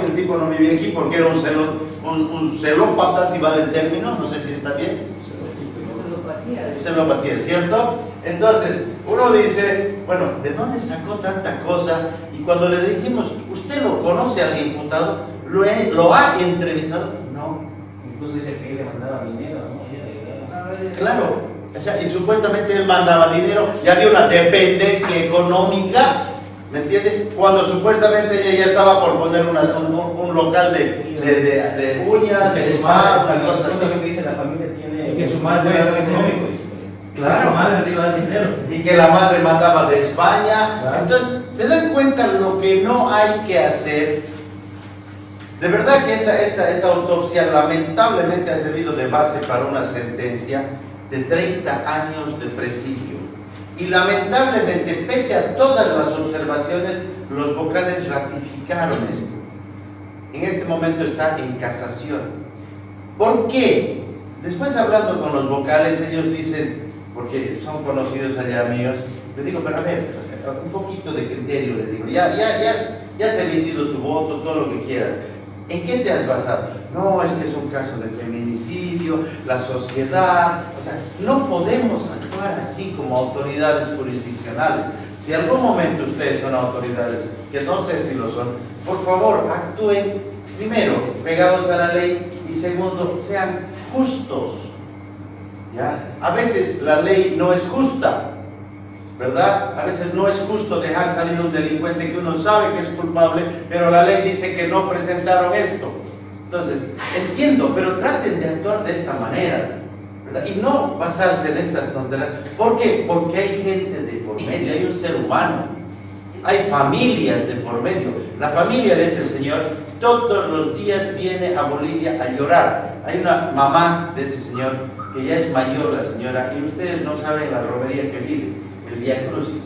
que el tipo no vivía aquí porque era un celópata, si vale el término, no sé si está bien. Celopatía, ¿cierto? Entonces, uno dice, bueno, ¿de dónde sacó tanta cosa? Y cuando le dijimos, ¿usted lo conoce al imputado? ¿Lo ha entrevistado? No. Incluso dice que él le mandaba dinero, ¿no? Claro, o sea, y supuestamente él mandaba dinero y había una dependencia económica, ¿me entiende? Cuando supuestamente ella ya estaba por poner un local de uñas, de spa, una cosa así. Lo que dice la familia tiene... Y que su madre era económico. Claro. Su madre le iba a dar dinero. Y que la madre mandaba de España. Claro. Entonces, ¿se dan cuenta lo que no hay que hacer? De verdad que esta autopsia lamentablemente ha servido de base para una sentencia de 30 años de presidio. Y lamentablemente, pese a todas las observaciones, los vocales ratificaron esto. En este momento está en casación. ¿Por qué? Después, hablando con los vocales, ellos dicen, porque son conocidos allá míos, les digo, pero a ver, un poquito de criterio, les digo, ya has emitido tu voto, todo lo que quieras. ¿En qué te has basado? No, es que es un caso de feminicidio, la sociedad, o sea, no podemos actuar así como autoridades jurisdiccionales. Si en algún momento ustedes son autoridades, que no sé si lo son, por favor, actúen, primero, pegados a la ley, y segundo, sean justos. ¿Ya? A veces la ley no es justa, ¿verdad? A veces no es justo dejar salir un delincuente que uno sabe que es culpable, pero la ley dice que no presentaron esto. Entonces, entiendo, pero traten de actuar de esa manera, ¿verdad? Y no basarse en estas tonterías. ¿Por qué? Porque hay gente de por medio, hay un ser humano, hay familias de por medio. La familia de ese señor todos los días viene a Bolivia a llorar. Hay una mamá de ese señor que ya es mayor, la señora, y ustedes no saben la romería que vive, el Vía Crucis,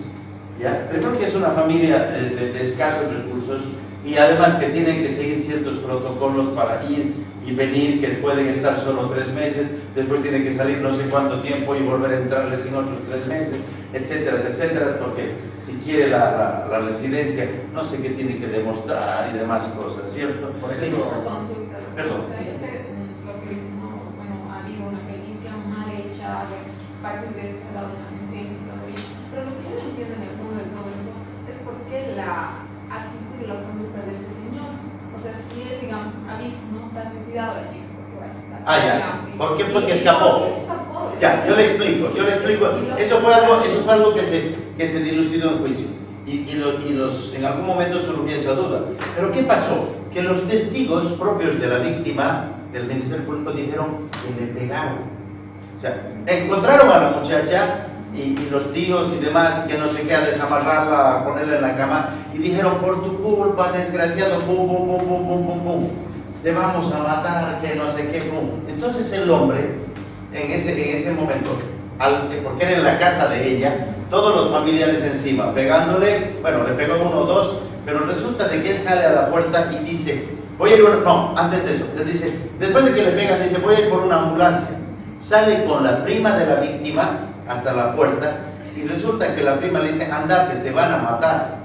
¿ya? Primero que es una familia de escasos recursos, y además que tienen que seguir ciertos protocolos para ir y venir, que pueden estar solo 3 meses, después tienen que salir no sé cuánto tiempo y volver a entrarles en otros 3 meses, etcétera, etcétera, porque si quiere la residencia, no sé qué tiene que demostrar y demás cosas, ¿cierto? Por eso Sí. Una consulta. Perdón. O sea, yo sé lo que dice, no, bueno, ha habido una pericia mal hecha, parte de eso se ha dado una sentencia y todo ello. Pero lo que yo no entiendo en el fondo de todo eso es por qué la actitud y la conducta de este señor. O sea, si él, digamos, ha visto, ¿no? Se ha suicidado allí, porque bueno, Ya. digamos, sí. ¿Por qué fue que escapó? ¿Por qué escapó? Ya, yo le explico. Eso fue algo que se dilucidó en juicio. Y en algún momento surgió esa duda. Pero ¿qué pasó? Que los testigos propios de la víctima del Ministerio Público dijeron que le pegaron. O sea, encontraron a la muchacha y los tíos y demás, que no sé qué, a desamarrarla, a ponerla en la cama, y dijeron, por tu culpa, desgraciado, pum, pum, pum, pum, pum, pum, pum, te vamos a matar, que no sé qué, pum. Entonces el hombre, en ese momento, porque era en la casa de ella, todos los familiares encima, pegándole, bueno, le pegó 1 o 2, pero resulta de que él sale a la puerta y dice, voy a ir, no, antes de eso, él dice, después de que le pegan, dice, voy a ir por una ambulancia. Sale con la prima de la víctima hasta la puerta y resulta que la prima le dice, andate, te van a matar.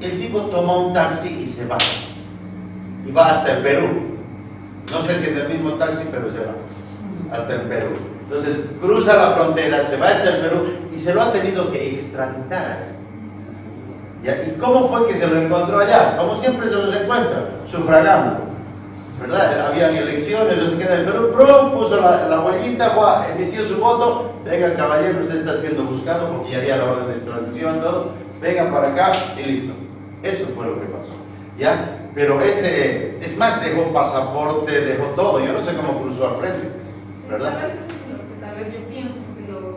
El tipo toma un taxi y se va. Y va hasta el Perú. No sé si en el mismo taxi, pero se va hasta el Perú. Entonces cruza la frontera, se va hasta el Perú y se lo ha tenido que extraditar. ¿Ya? ¿Y cómo fue que se lo encontró allá? Como siempre se los encuentra, sufragando, ¿verdad? Habían elecciones, no sé qué en el Perú, ¡prum! Puso la huellita, emitió su voto, venga caballero, usted está siendo buscado porque ya había la orden de extradición, todo, venga para acá y listo. Eso fue lo que pasó, ¿ya? Pero es más, dejó pasaporte, dejó todo, yo no sé cómo cruzó al frente, ¿verdad? Sí, tal vez eso es lo que tal vez yo pienso que los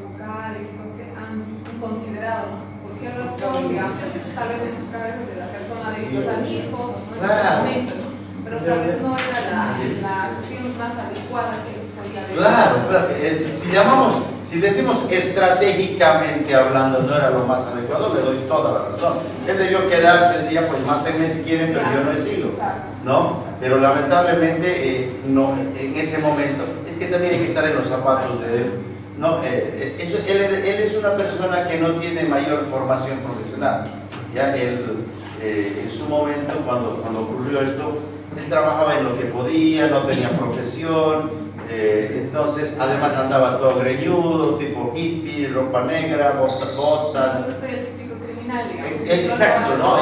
vocales no se han considerado, ¿no? ¿Por qué razón? Digamos, tal vez en su cabeza de la persona de los amigos, ¿no? Claro. Pero tal vez no era la acción más adecuada que podía haber. Claro, si decimos estratégicamente hablando, no era lo más adecuado, le doy toda la razón. Él debió quedarse, decía, pues mátenme si quieren, pero yo no he sido, ¿no? Pero lamentablemente, no, en ese momento, es que también hay que estar en los zapatos de él, ¿no? Él es una persona que no tiene mayor formación profesional, ya él en su momento, cuando ocurrió esto, él trabajaba en lo que podía, no tenía profesión, entonces además andaba todo greñudo, tipo hippie, ropa negra, botas. Yo soy el típico criminal, digamos. Exacto, ¿no?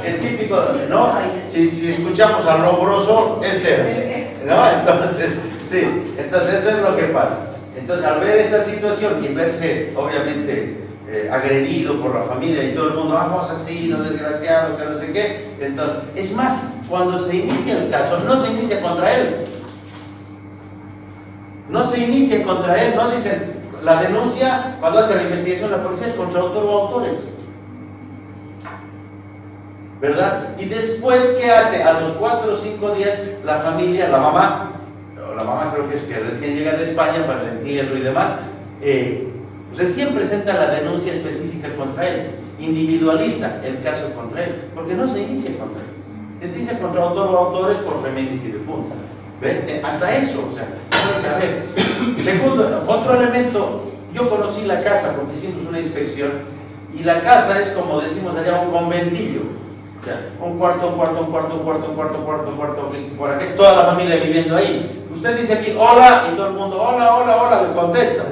El típico, ¿no? Si escuchamos al lombroso, es de él, ¿no? Entonces, sí, entonces eso es lo que pasa. Entonces, al ver esta situación y verse, obviamente, agredido por la familia y todo el mundo, vos así, no desgraciado, que no sé qué, entonces, es más, cuando se inicia el caso, no se inicia contra él. No se inicia contra él, no dicen, la denuncia, cuando hace la investigación la policía es contra autor o autores. ¿Verdad? Y después, ¿qué hace? A los 4 o 5 días, la familia, la mamá creo que es que recién llega de España para el entierro y demás, recién presenta la denuncia específica contra él, individualiza el caso contra él, porque no se inicia contra él. Se inicia contra autor o autores por feminicidio, punto. ¿Ven? Hasta eso, o sea, a ver. Segundo, otro elemento, yo conocí la casa porque hicimos una inspección y la casa es como decimos allá un conventillo, o sea, un cuarto, por aquí, toda la familia viviendo ahí. Usted dice aquí hola y todo el mundo hola, le contesta.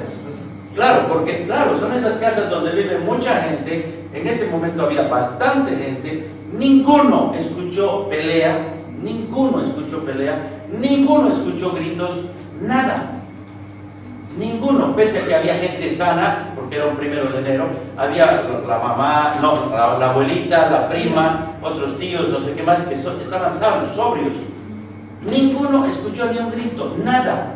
Claro, porque claro, son esas casas donde vive mucha gente, en ese momento había bastante gente, ninguno escuchó pelea, ninguno escuchó gritos, nada. Ninguno, pese a que había gente sana, porque era un 1 de enero, había la mamá, no, la abuelita, la prima, otros tíos, no sé qué más, que estaban sanos, sobrios. Ninguno escuchó ni un grito, nada.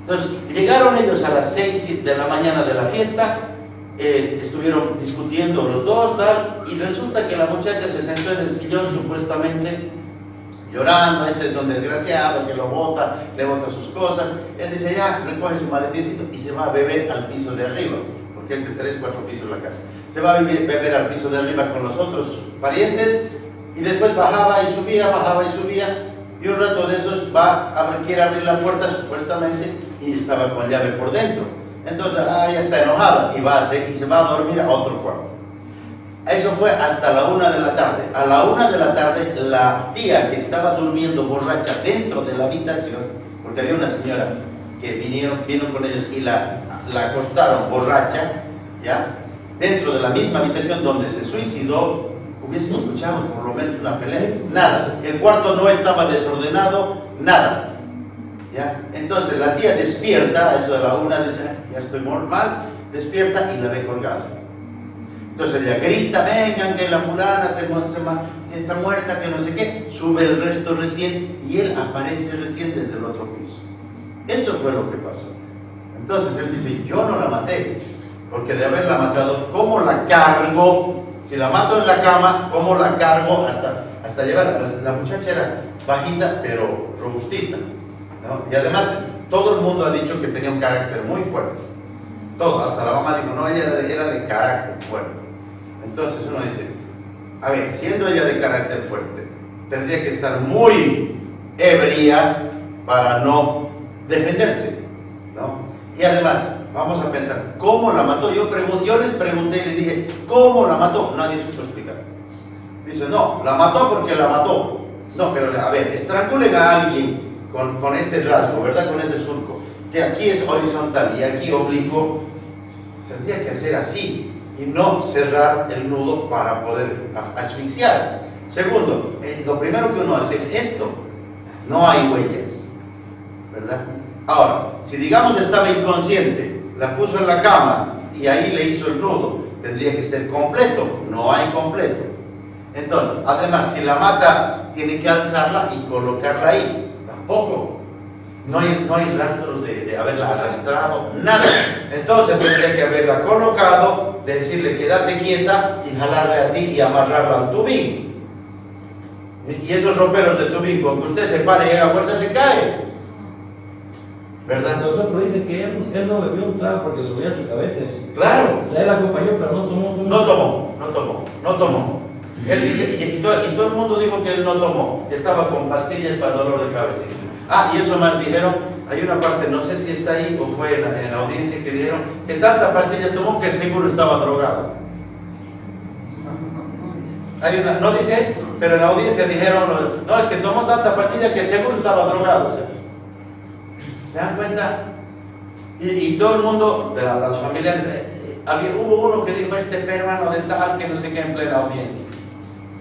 Entonces, llegaron ellos a las 6 de la mañana de la fiesta, estuvieron discutiendo los dos, tal, y resulta que la muchacha se sentó en el sillón supuestamente llorando, este es un desgraciado que lo bota, le bota sus cosas. Él dice, ya, recoge su maletincito y se va a beber al piso de arriba, porque es de 3, 4 pisos la casa. Se va a beber al piso de arriba con los otros parientes y después bajaba y subía, y un rato de esos quiere abrir la puerta supuestamente y estaba con llave por dentro. Entonces, ya está enojada y se va a dormir a otro cuarto. Eso fue hasta la 1 de la tarde. A la 1 de la tarde, la tía que estaba durmiendo borracha dentro de la habitación, porque había una señora que vino con ellos y la acostaron borracha, ¿ya? Dentro de la misma habitación donde se suicidó, hubiese escuchado por lo menos una pelea. Nada. El cuarto no estaba desordenado, nada. ¿Ya? Entonces la tía despierta, a eso de la 1, dice, ya estoy mal, despierta y la ve colgada. Entonces ella grita, vengan que la fulana está muerta, que no sé qué, sube el resto recién y él aparece recién desde el otro piso. Eso fue lo que pasó. Entonces él dice, yo no la maté, porque de haberla matado, ¿cómo la cargo? Si la mato en la cama, ¿cómo la cargo hasta llevarla? La muchacha era bajita pero robustita, ¿no? Y además todo el mundo ha dicho que tenía un carácter muy fuerte. Todo, hasta la mamá dijo, no, ella era de carácter fuerte. Entonces uno dice, a ver, siendo ella de carácter fuerte, tendría que estar muy ebria para no defenderse, ¿no? Y además, vamos a pensar, ¿cómo la mató? Yo les pregunté y les dije, ¿cómo la mató? Nadie supo explicar. Dice, no, la mató porque la mató. No, pero a ver, estrangulen a alguien con este rasgo, ¿verdad? Con ese surco, que aquí es horizontal y aquí oblicuo, tendría que hacer así y no cerrar el nudo para poder asfixiar. Segundo, lo primero que uno hace es esto, no hay huellas, ¿verdad? Ahora, si digamos estaba inconsciente, la puso en la cama y ahí le hizo el nudo, tendría que ser completo, no hay completo. Entonces, además, si la mata, tiene que alzarla y colocarla ahí, tampoco. No hay rastros de haberla arrastrado, nada. Entonces tendría que haberla colocado, decirle quédate quieta y jalarle así y amarrarla al tubín. Y esos romperos de tubín, con que usted se pare y haga fuerza, se cae. ¿Verdad? El doctor pero dice que él no bebió un trago porque le dolía su cabeza. Claro. O sea, él acompañó, pero no tomó. No tomó. Él dice, y todo el mundo dijo que él no tomó, estaba con pastillas para el dolor de cabeza. Y eso más dijeron, hay una parte, no sé si está ahí o fue en la audiencia, que dijeron que tanta pastilla tomó que seguro estaba drogado. Hay una, no dice, pero en la audiencia dijeron, no, es que tomó tanta pastilla que seguro estaba drogado. ¿Se dan cuenta? Y todo el mundo, de las familiares, hubo uno que dijo, este peruano de tal, que no sé qué, en plena audiencia.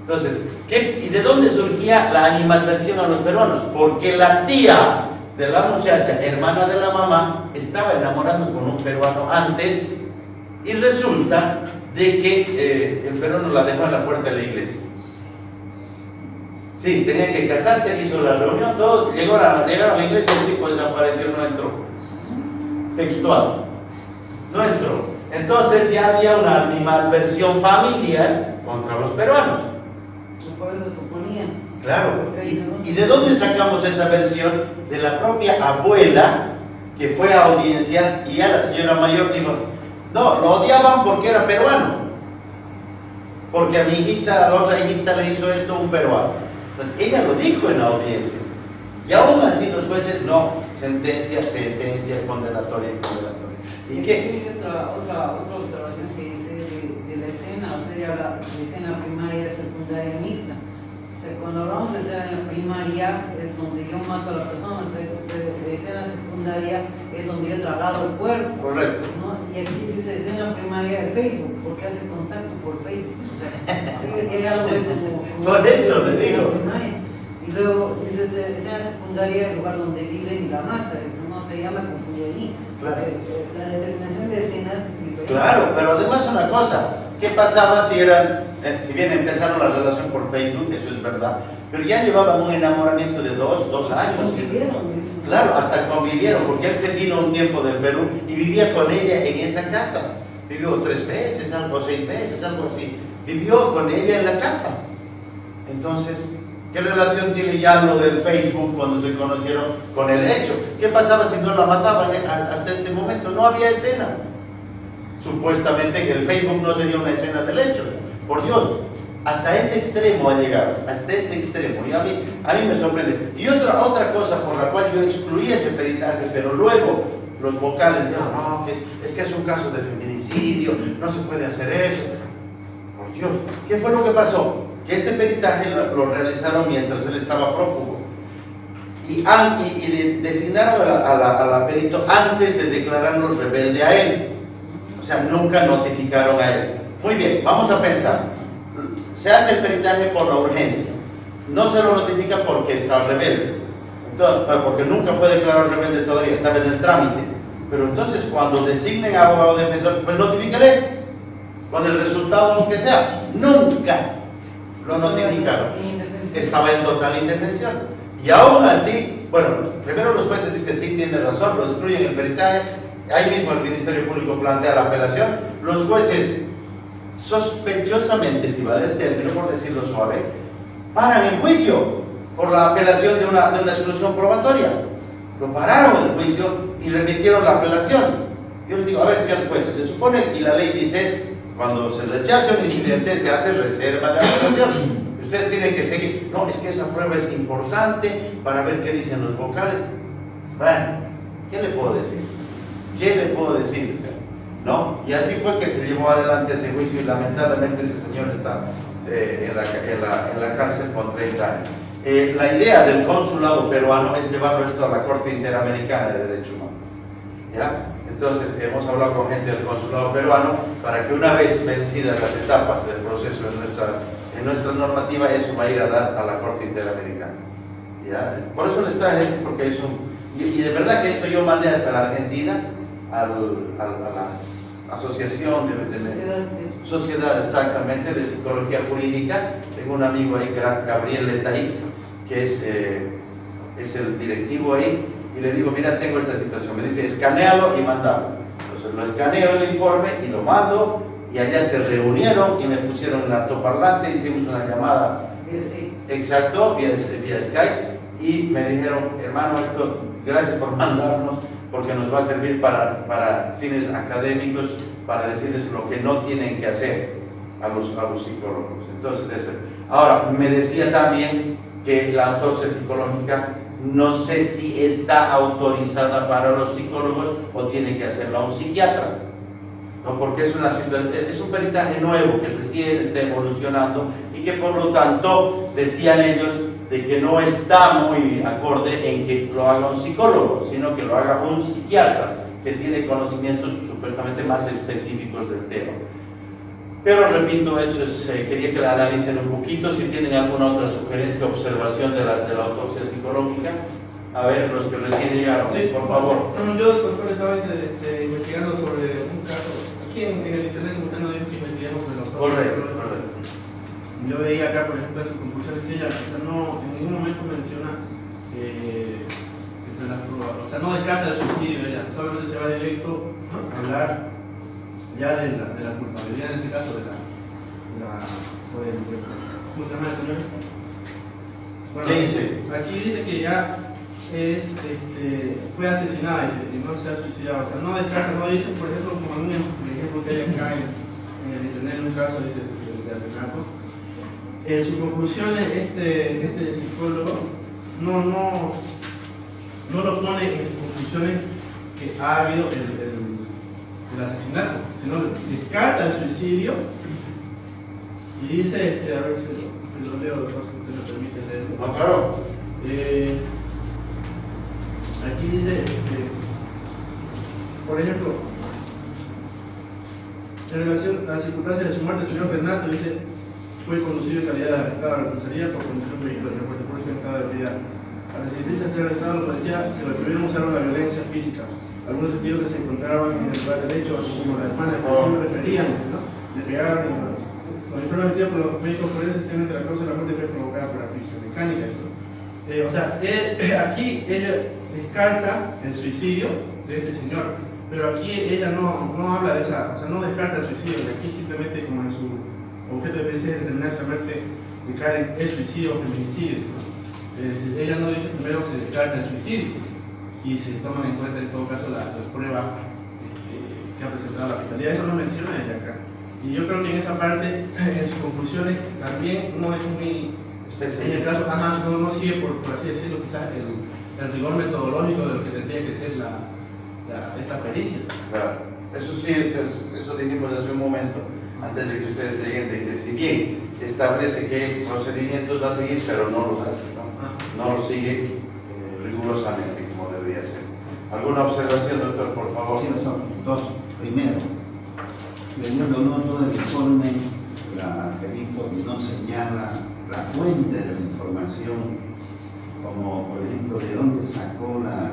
Entonces, ¿y de dónde surgía la animadversión a los peruanos? Porque la tía de la muchacha, hermana de la mamá, estaba enamorando con un peruano antes, y resulta de que el peruano la dejó en la puerta de la iglesia. Sí, tenían que casarse, hizo la reunión, todo, llegaron a la iglesia, el tipo desapareció, no entró. Textual, no entró. Entonces ya había una animadversión familiar contra los peruanos. Por eso suponían. Claro, ¿y de dónde sacamos esa versión? De la propia abuela que fue a audiencia y ya la señora mayor dijo, no, lo odiaban porque era peruano, porque a mi hijita, a la otra hijita le hizo esto un peruano. Entonces, ella lo dijo en la audiencia y aún así los jueces no, sentencia, condenatoria. ¿Y qué? Otra observación que hice de la escena, o sea, la escena primaria, secundaria, mixta. O sea, cuando hablamos de escena primaria es donde yo mato a la persona, o sea, la escena secundaria es donde yo traslado el cuerpo. Correcto. ¿No? Y aquí dice escena primaria de Facebook, porque hace contacto por Facebook. O sea, ella lo ve como por eso le digo. Primaria. Y luego dice escena secundaria, el lugar donde viven y la mata. Eso no se llama confundir ahí. Claro. La determinación de escenas es diferente. Claro, pero además una cosa, ¿qué pasaba si eran, si bien empezaron la relación por Facebook, eso es verdad, pero ya llevaban un enamoramiento de dos años? Convivieron. Claro, hasta convivieron, porque él se vino un tiempo del Perú y vivía con ella en esa casa. Vivió 3 meses, algo 6 meses, algo así. Vivió con ella en la casa. Entonces, ¿qué relación tiene ya lo del Facebook cuando se conocieron con el hecho? ¿Qué pasaba si no la mataban hasta este momento? No había escena. Supuestamente el Facebook no sería una escena del hecho. Por Dios, hasta ese extremo ha llegado, hasta ese extremo. Y a mí me sorprende. Y otra cosa por la cual yo excluí ese peritaje, pero luego los vocales dijeron, no, es que es un caso de feminicidio, no se puede hacer eso. Por Dios, ¿qué fue lo que pasó? Que este peritaje lo realizaron mientras él estaba prófugo y designaron a la perito antes de declararlo rebelde a él, o sea, nunca notificaron a él. Muy bien, vamos a pensar, se hace el peritaje por la urgencia, no se lo notifica porque está rebelde, entonces, porque nunca fue declarado rebelde todavía, estaba en el trámite, pero entonces cuando designen abogado defensor, pues notifíquele con el resultado que sea. Nunca lo notificaron, estaba en total indefensión. Y aún así, bueno, primero los jueces dicen, sí, tiene razón, lo excluyen el peritaje, ahí mismo el Ministerio Público plantea la apelación, los jueces sospechosamente, si va del término, por decirlo suave, paran el juicio por la apelación de una exclusión probatoria. Lo pararon el juicio y remitieron la apelación. Yo les digo, a ver, señores jueces, se supone, y la ley dice, cuando se rechaza un incidente se hace reserva de apelación. Ustedes tienen que seguir. No, es que esa prueba es importante para ver qué dicen los vocales. Bueno, ¿qué le puedo decir? ¿Qué le puedo decir? ¿No? Y así fue que se llevó adelante ese juicio y lamentablemente ese señor está en la cárcel con 30 años. La idea del consulado peruano es llevarlo esto a la Corte Interamericana de Derechos Humanos. ¿Ya? Entonces hemos hablado con gente del consulado peruano para que una vez vencidas las etapas del proceso en nuestra normativa, eso va a ir a dar a la Corte Interamericana. ¿Ya? Por eso les traje eso, porque es y de verdad que esto yo mandé hasta la Argentina, a la Asociación de Sociedad exactamente de Psicología Jurídica. Tengo un amigo ahí, Gabriel Letaif, que es el directivo ahí, y le digo, mira, tengo esta situación. Me dice, escanealo y mandalo. Entonces lo escaneo el informe y lo mando, y allá se reunieron y me pusieron un altoparlante, hicimos una llamada, exacto, vía Skype, y me dijeron, hermano, esto, gracias por mandarnos, porque nos va a servir para fines académicos, para decirles lo que no tienen que hacer a los psicólogos. Entonces, eso. Ahora, me decía también que la autopsia psicológica no sé si está autorizada para los psicólogos o tiene que hacerla un psiquiatra. ¿no? Porque es un peritaje nuevo que recién está evolucionando y que por lo tanto decían ellos de que no está muy acorde en que lo haga un psicólogo, sino que lo haga un psiquiatra que tiene conocimientos supuestamente más específicos del tema. Pero repito, eso es, quería que la analicen un poquito. Si tienen alguna otra sugerencia o observación de la autopsia psicológica, a ver, los que recién llegaron, Sí, por favor. No, yo, doctor, estaba investigando sobre un caso. Aquí en el internet no dijo que investigamos sobre los Correcto, correcto. Yo veía acá, por ejemplo, en sus conclusiones que ella, o sea, no, en ningún momento menciona entre las pruebas, o sea, no descarta el suicidio, ella solamente se va directo a hablar ya de la culpabilidad, en este caso ¿cómo se llama el señor? Bueno, ¿Qué dice? Aquí dice que ya fue asesinada y no se ha suicidado, o sea, no descarta, no dice, por ejemplo, como un ejemplo que hay acá en el internet, en un caso dice de asesinato. En sus conclusiones, este psicólogo no lo pone en sus conclusiones que ha habido el asesinato, sino descarta el suicidio y dice, a ver si lo leo, doctor, si usted me permite leerlo. No, claro. Aquí dice, por ejemplo, en relación a las circunstancias de su muerte, el señor Renato dice, fue conducido en calidad de arrestado a la comisaría por conducción vehículo de transporte público en estado de ebriedad. Al recibirse a ser arrestado, la policía que lo tuvieron usaron la violencia física. Algunos testigos que se encontraban en el lugar del hecho, así como la hermana, que sí me referían, ¿no? Le pegaron. Los informes emitidos por los médicos forenses tienen que la causa de la muerte fue provocada por asfixia mecánica, ¿no? O sea, aquí ella descarta el suicidio de este señor, pero aquí ella no habla de esa, o sea, no descarta el suicidio, aquí simplemente como en su objeto de pericia es determinar si la muerte de Karen es suicidio o feminicidio, ¿no? Ella no dice primero que se descarta el suicidio y se toman en cuenta en todo caso las pruebas que ha presentado la fiscalía, eso no menciona ella acá. Y yo creo que en esa parte, en sus conclusiones, también no es muy en el caso, no sigue por así decirlo, quizás el rigor metodológico de lo que tendría que ser esta pericia. Claro, eso sí, eso dijimos hace un momento, antes de que ustedes lleguen, de que si bien establece qué procedimientos va a seguir, pero no los hace, no lo sigue rigurosamente como debería ser. ¿Alguna observación, doctor, por favor? Sí, son dos. Primero, leyendo no todo el informe, la perito no señala la fuente de la información, como por ejemplo de dónde sacó la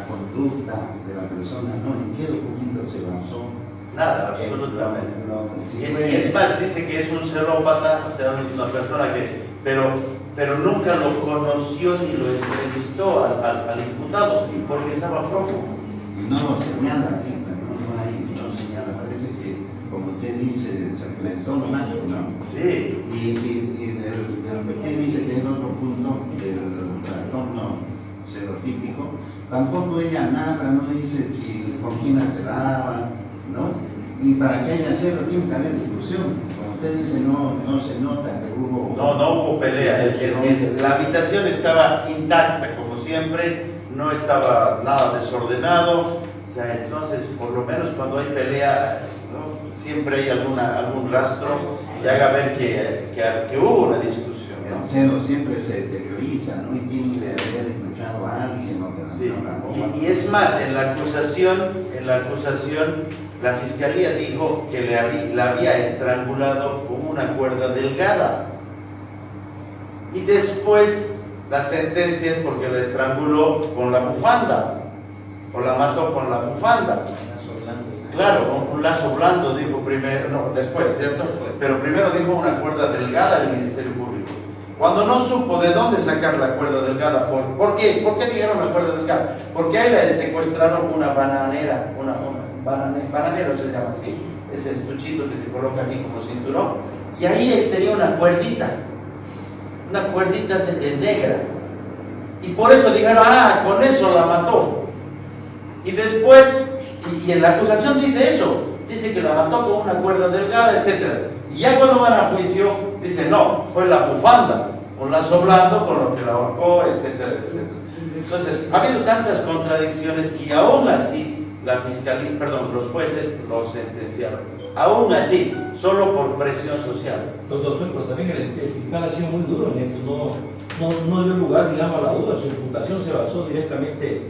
conducta de la persona, no, en qué documento se basó. Nada, absolutamente. Sí, Y es más, dice que es un celópata, o sea, una persona que, pero nunca lo conoció ni lo entrevistó al imputado, porque estaba prófugo. y no lo señala aquí, no señala, parece que, como usted dice, se implementó nomás, ¿no? Sí. Y de lo que usted dice que es otro punto del trastorno serotípico, tampoco ella narra, no dice con quién la cerraba, ¿no? Y para que haya cero tiene que haber discusión. Como usted dice, no se nota que hubo... No hubo pelea. La habitación estaba intacta, como siempre, no estaba nada desordenado. O sea, entonces, por lo menos cuando hay pelea, ¿no? Siempre hay algún rastro que haga ver que hubo una discusión, ¿no? El celo siempre se deterioriza, ¿no? Y tiene que haber escuchado a alguien o que Sí. no, Y es más, en la acusación, la fiscalía dijo que la había estrangulado con una cuerda delgada. Y después la sentencia es porque la estranguló con la bufanda, o la mató con la bufanda. Claro, un lazo blando dijo primero, no, después, ¿cierto? Pero primero dijo una cuerda delgada del Ministerio Público. Cuando no supo de dónde sacar la cuerda delgada, ¿por qué? ¿Por qué dijeron la cuerda delgada? Porque ahí le secuestraron una bananera, bananero se llama así, ese estuchito que se coloca aquí como cinturón, y ahí él tenía una cuerdita negra, y por eso dijeron, con eso la mató. Y después, y en la acusación dice eso, dice que la mató con una cuerda delgada, etc. Y ya cuando van a juicio, dice, no, fue la bufanda, un lazo blando con lo que la ahorcó, etcétera, etcétera. Entonces, ha habido tantas contradicciones y aún así la fiscalía, perdón, los jueces lo sentenciaron. Aún así, solo por presión social. Doctor, pero también el fiscal ha sido muy duro en esto, no dio lugar, digamos, a la duda. Su imputación se basó directamente,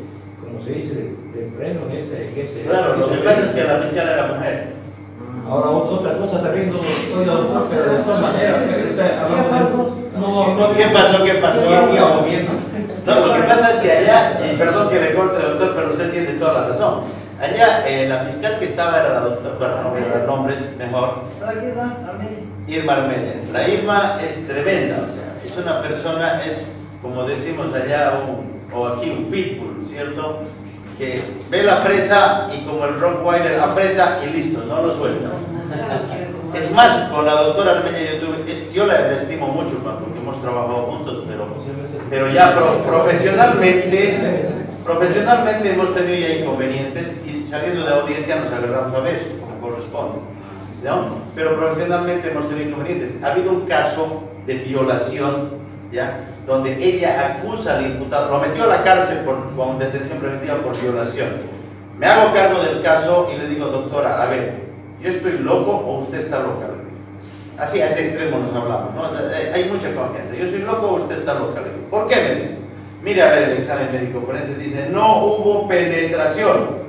como se dice, de pleno en ese. Claro, lo que pasa es que la fiscal era mujer. Ahora, otra cosa también, oiga, doctor, pero de todas maneras, ¿qué pasó? No, lo que pasa es que allá, y perdón que le corte, doctor, pero usted tiene toda la razón. Allá, la fiscal que estaba era la doctora, bueno, no voy a dar nombres, mejor. Pero aquí está, Armenia. Irma Armenia. La Irma es tremenda, o sea, es una persona, es como decimos allá, o aquí un pitbull, ¿cierto? Que ve la presa y como el Rottweiler aprieta y listo, no lo suelta. Es más, con la doctora Armenia yo la estimo mucho porque hemos trabajado juntos, pero ya profesionalmente hemos tenido ya inconvenientes y saliendo de la audiencia nos agarramos a besos, como corresponde, ¿no? Pero profesionalmente hemos tenido inconvenientes. Ha habido un caso de violación, ¿ya? Donde ella acusa al imputado, lo metió a la cárcel con detención preventiva por violación. Me hago cargo del caso y le digo, doctora, a ver, ¿yo estoy loco o usted está loca? Así, a ese extremo nos hablamos, ¿no? Hay mucha confianza. ¿Yo soy loco o usted está loca? Le digo, ¿por qué me dice? Mire, a ver, el examen médico forense dice, no hubo penetración.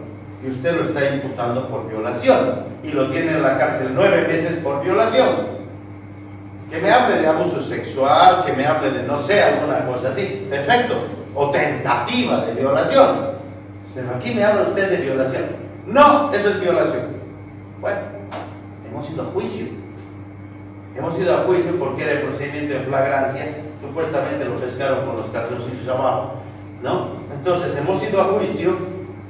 Y usted lo está imputando por violación. Y lo tiene en la cárcel 9 meses por violación. Que me hable de abuso sexual, que me hable de, no sé, alguna cosa así. Perfecto. O tentativa de violación. Pero aquí me habla usted de violación. No, eso es violación. Bueno, hemos ido a juicio. Hemos ido a juicio porque era el procedimiento de flagrancia. Supuestamente lo pescaron con los calzoncillos abajo, ¿no? Entonces hemos ido a juicio.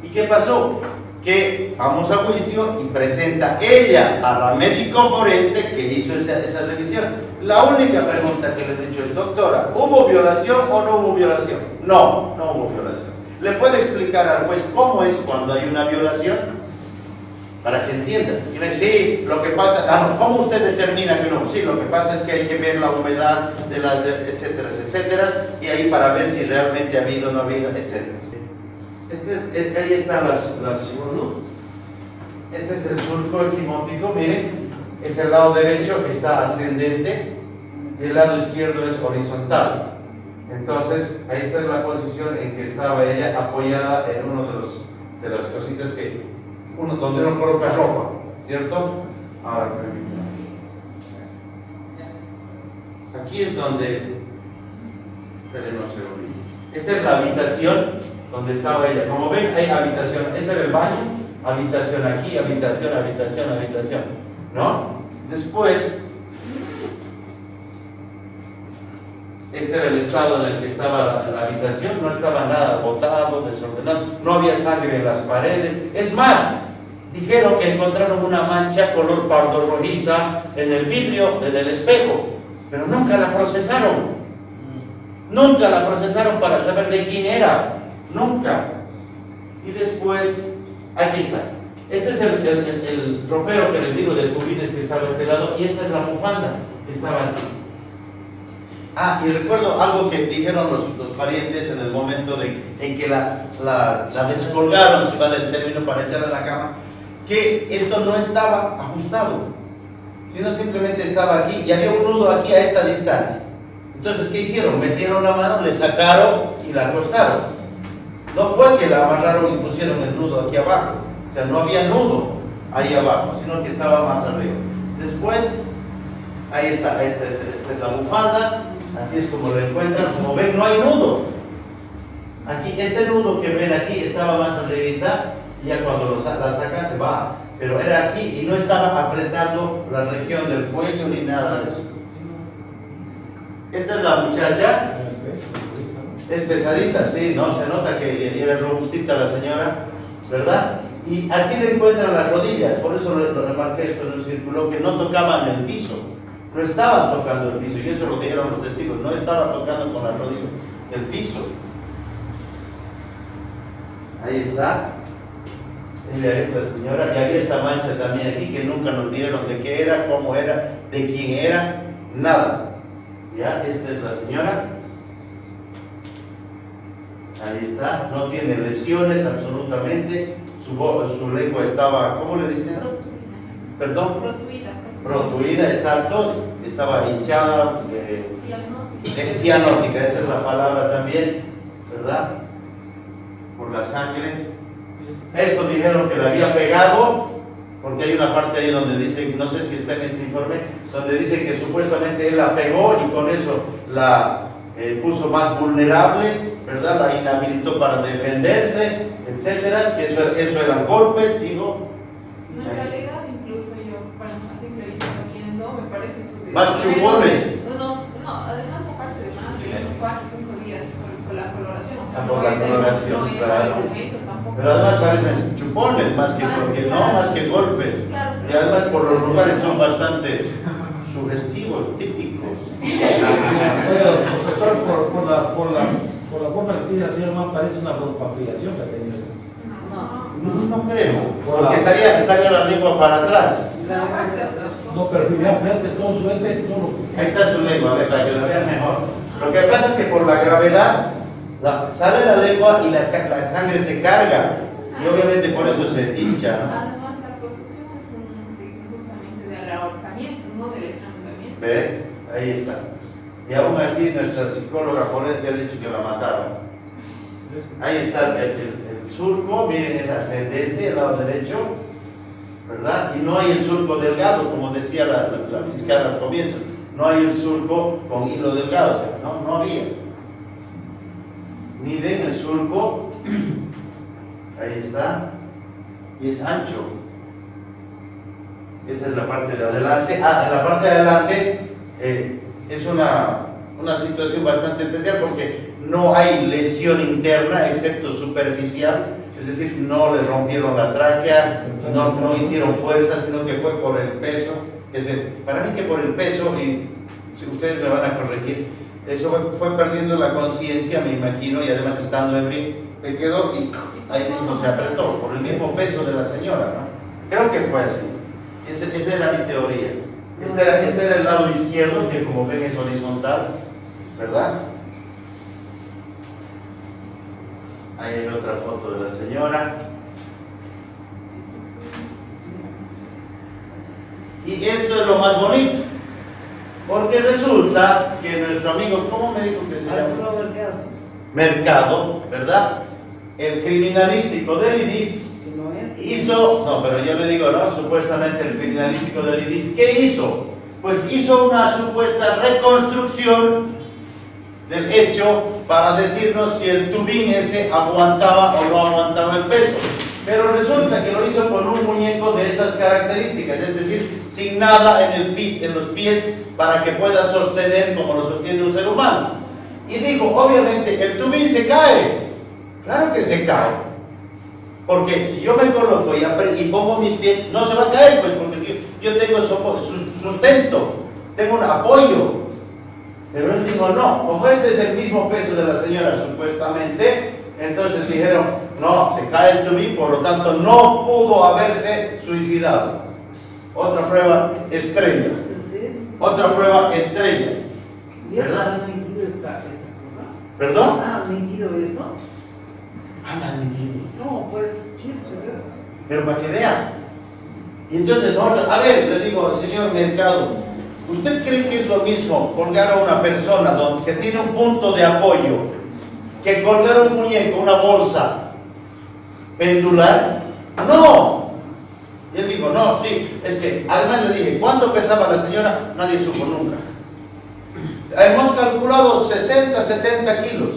¿Y qué pasó? Que vamos a juicio y presenta ella a la médico forense que hizo esa revisión. La única pregunta que le he dicho es, doctora, ¿hubo violación o no hubo violación? No, no hubo violación. ¿Le puede explicar al juez cómo es cuando hay una violación? Para que entienda. Y me dice, sí, lo que pasa, ¿cómo usted determina que no? Sí, lo que pasa es que hay que ver la humedad de las, etcétera, etcétera, y ahí para ver si realmente ha habido o no ha habido, etcétera. Ahí están las este es el surco equimótico, miren, es el lado derecho que está ascendente y el lado izquierdo es horizontal. Entonces, ahí está la posición en que estaba ella apoyada en uno de las cositas donde uno coloca ropa, ¿cierto? Ahora, aquí es donde, esperen un segundo. Esta es la habitación donde estaba ella. Como ven, hay habitación. Este era el baño, habitación aquí, habitación, habitación, habitación, ¿no? Después, este era el estado en el que estaba la habitación. No estaba nada botado, desordenado, no había sangre en las paredes. Es más, dijeron que encontraron una mancha color pardo rojiza en el vidrio, en el espejo, pero nunca la procesaron. Nunca la procesaron para saber de quién era. Nunca. Y después, aquí está. Este es el ropero que les digo de tubines que estaba a este lado, y esta es la bufanda que estaba así. Ah, y recuerdo algo que dijeron los parientes en el momento en que la descolgaron, si vale el término, para echarla en la cama, que esto no estaba ajustado, sino simplemente estaba aquí y había un nudo aquí a esta distancia. Entonces, ¿qué hicieron? Metieron la mano, le sacaron y la acostaron. No fue que la amarraron y pusieron el nudo aquí abajo, o sea, no había nudo ahí abajo, sino que estaba más arriba. Después, ahí está, esta es la bufanda, así es como lo encuentran. Como ven, no hay nudo. Aquí, este nudo que ven aquí estaba más arribita, y ya cuando la saca se va, pero era aquí y no estaba apretando la región del cuello ni nada de eso. Esta es la muchacha. Es pesadita, sí, ¿no? Se nota que era robustita la señora, ¿verdad? Y así le encuentran las rodillas, por eso lo remarqué esto en un círculo, que no tocaban el piso, no estaban tocando el piso, y eso lo dijeron los testigos, no estaban tocando con las rodillas el piso. Ahí está. Ella es la señora, y había esta mancha también aquí que nunca nos dieron de qué era, cómo era, de quién era, nada. Ya, esta es la señora. Ahí está, no tiene lesiones absolutamente, su lengua estaba, ¿cómo le dicen? Perdón, protuida, exacto, estaba hinchada, cianótica, esa es la palabra también, ¿verdad? Por la sangre. Estos dijeron que le había pegado, porque hay una parte ahí donde dice, no sé si está en este informe, donde dice que supuestamente él la pegó y con eso la puso más vulnerable, ¿verdad? La inhabilitó para defenderse, etcétera, que eso eran golpes, digo. No, en realidad, incluso yo, bueno, así que lo viendo, me parece su Más chupones. No, además, aparte de más de unos 4 o 5 días por la coloración. O sea, Por la coloración, no es claro. el momento tampoco. Pero además parecen chupones más que, más que golpes. Claro. Y además por los lugares son bastante sugestivos, típicos. Oiga, profesor, por la forma que tiene la señora más parece una broncoaspiración que ha tenido. No creo, porque estaría la lengua para atrás. No, pero fíjate todo su ente, todo. Ahí está su lengua, a ver, para que lo vean mejor. Lo que pasa es que por la gravedad sale la lengua y la sangre se carga. Y obviamente por eso se hincha, ¿no? Además, la producción es un signo justamente del ahorcamiento, no del estrangulamiento. ¿Ve? Ahí está. Y aún así nuestra psicóloga forense ha dicho que la mataron. Ahí está el surco, miren, es ascendente, el lado derecho, ¿verdad? Y no hay el surco delgado, como decía la fiscal al comienzo. No hay el surco con hilo delgado, o sea, no había. Miren el surco, ahí está, y es ancho. Esa es la parte de adelante. En la parte de adelante es una situación bastante especial porque no hay lesión interna excepto superficial, es decir, no le rompieron la tráquea, no hicieron fuerza, sino que fue por el peso. Para mí que por el peso, y si ustedes me van a corregir, eso fue perdiendo la conciencia, me imagino, y además estando ebrio, se quedó y ahí mismo se apretó, por el mismo peso de la señora, ¿no? Creo que fue así. Esa era mi teoría. Este era el lado izquierdo, que como ven es horizontal, ¿verdad? Ahí hay otra foto de la señora. Y esto es lo más bonito, porque resulta que nuestro amigo, ¿cómo me dijo que se llama? Mercado, ¿verdad? El criminalístico del IDIF hizo, no, pero yo le digo, no, supuestamente el criminalístico del IDIF, ¿qué hizo? Pues hizo una supuesta reconstrucción del hecho para decirnos si el tubín ese aguantaba o no aguantaba el peso. Pero resulta que lo hizo con un muñeco de estas características, es decir, sin nada en los pies para que pueda sostener como lo sostiene un ser humano. Y dijo, obviamente, el tubín se cae. Claro que se cae. Porque si yo me coloco y pongo mis pies, no se va a caer, pues porque yo tengo sustento, tengo un apoyo. Pero él dijo, no, como este es el mismo peso de la señora supuestamente, entonces dijeron, no, se cae el tubín, por lo tanto no pudo haberse suicidado. Otra prueba estrella. Otra prueba estrella. ¿Y eso han admitido esta cosa? ¿Perdón? ¿Han admitido eso? Han admitido. No, pues chistes eso. Pero para que vean. Y entonces nosotros, a ver, le digo, señor Mercado, ¿usted cree que es lo mismo colgar a una persona que tiene un punto de apoyo que colgar un muñeco, una bolsa pendular? No. Y él dijo, no, sí, es que, además le dije, ¿cuánto pesaba la señora? Nadie supo nunca. Hemos calculado 60, 70 kilos.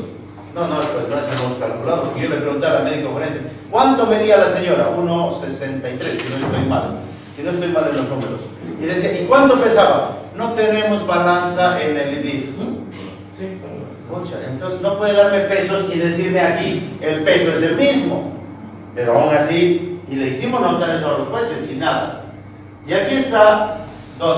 No, pues no hemos calculado, porque yo le pregunté a la médico forense, ¿cuánto medía la señora? 1,63, si no estoy mal en los números. Y decía, ¿y cuánto pesaba? No tenemos balanza en el IDIF. Sí, Concha, entonces no puede darme pesos y decirme aquí, el peso es el mismo. Pero aún así, y le hicimos notar eso a los jueces y nada. Y aquí está,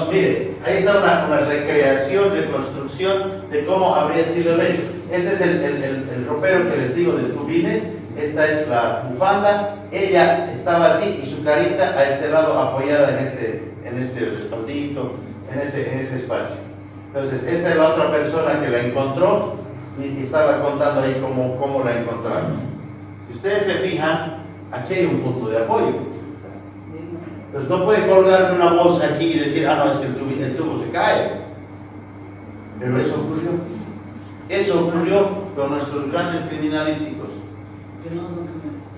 mire, ahí está una recreación, reconstrucción de cómo habría sido el hecho. Este es el ropero que les digo de tubines, esta es la bufanda, ella estaba así y su carita a este lado apoyada en este respaldito, en ese espacio. Entonces, esta es la otra persona que la encontró y estaba contando ahí cómo la encontraron. Si ustedes se fijan, aquí hay un punto de apoyo. Pues no puede colgarme una bolsa aquí y decir, ah, no, es que el tubo se cae. Pero eso ocurrió. Eso ocurrió con nuestros grandes criminalísticos.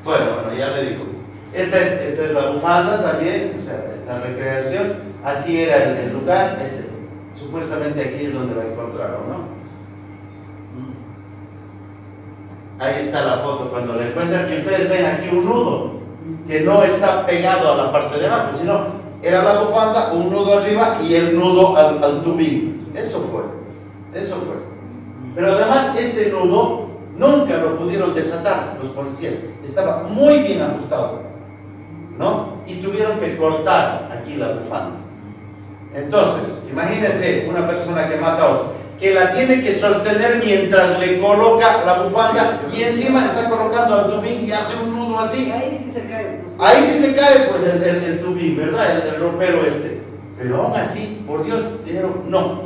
Bueno, ya le digo. Esta es la bufanda también, o sea, la recreación. Así era el lugar. Supuestamente aquí es donde la encontraron, ¿no? Ahí está la foto cuando la encuentran, y ustedes ven aquí un nudo que no está pegado a la parte de abajo, sino era la bufanda, un nudo arriba y el nudo al tubín. Eso fue. Pero además este nudo nunca lo pudieron desatar los policías, estaba muy bien ajustado, ¿no? Y tuvieron que cortar aquí la bufanda. Entonces, imagínense una persona que mata a otro, que la tiene que sostener mientras le coloca la bufanda y encima está colocando al tubín y hace un nudo así. Ahí sí se cae. Pues. Ahí sí se cae pues el tubín, ¿verdad? El ropero este. Pero aún así, por Dios, dijeron no.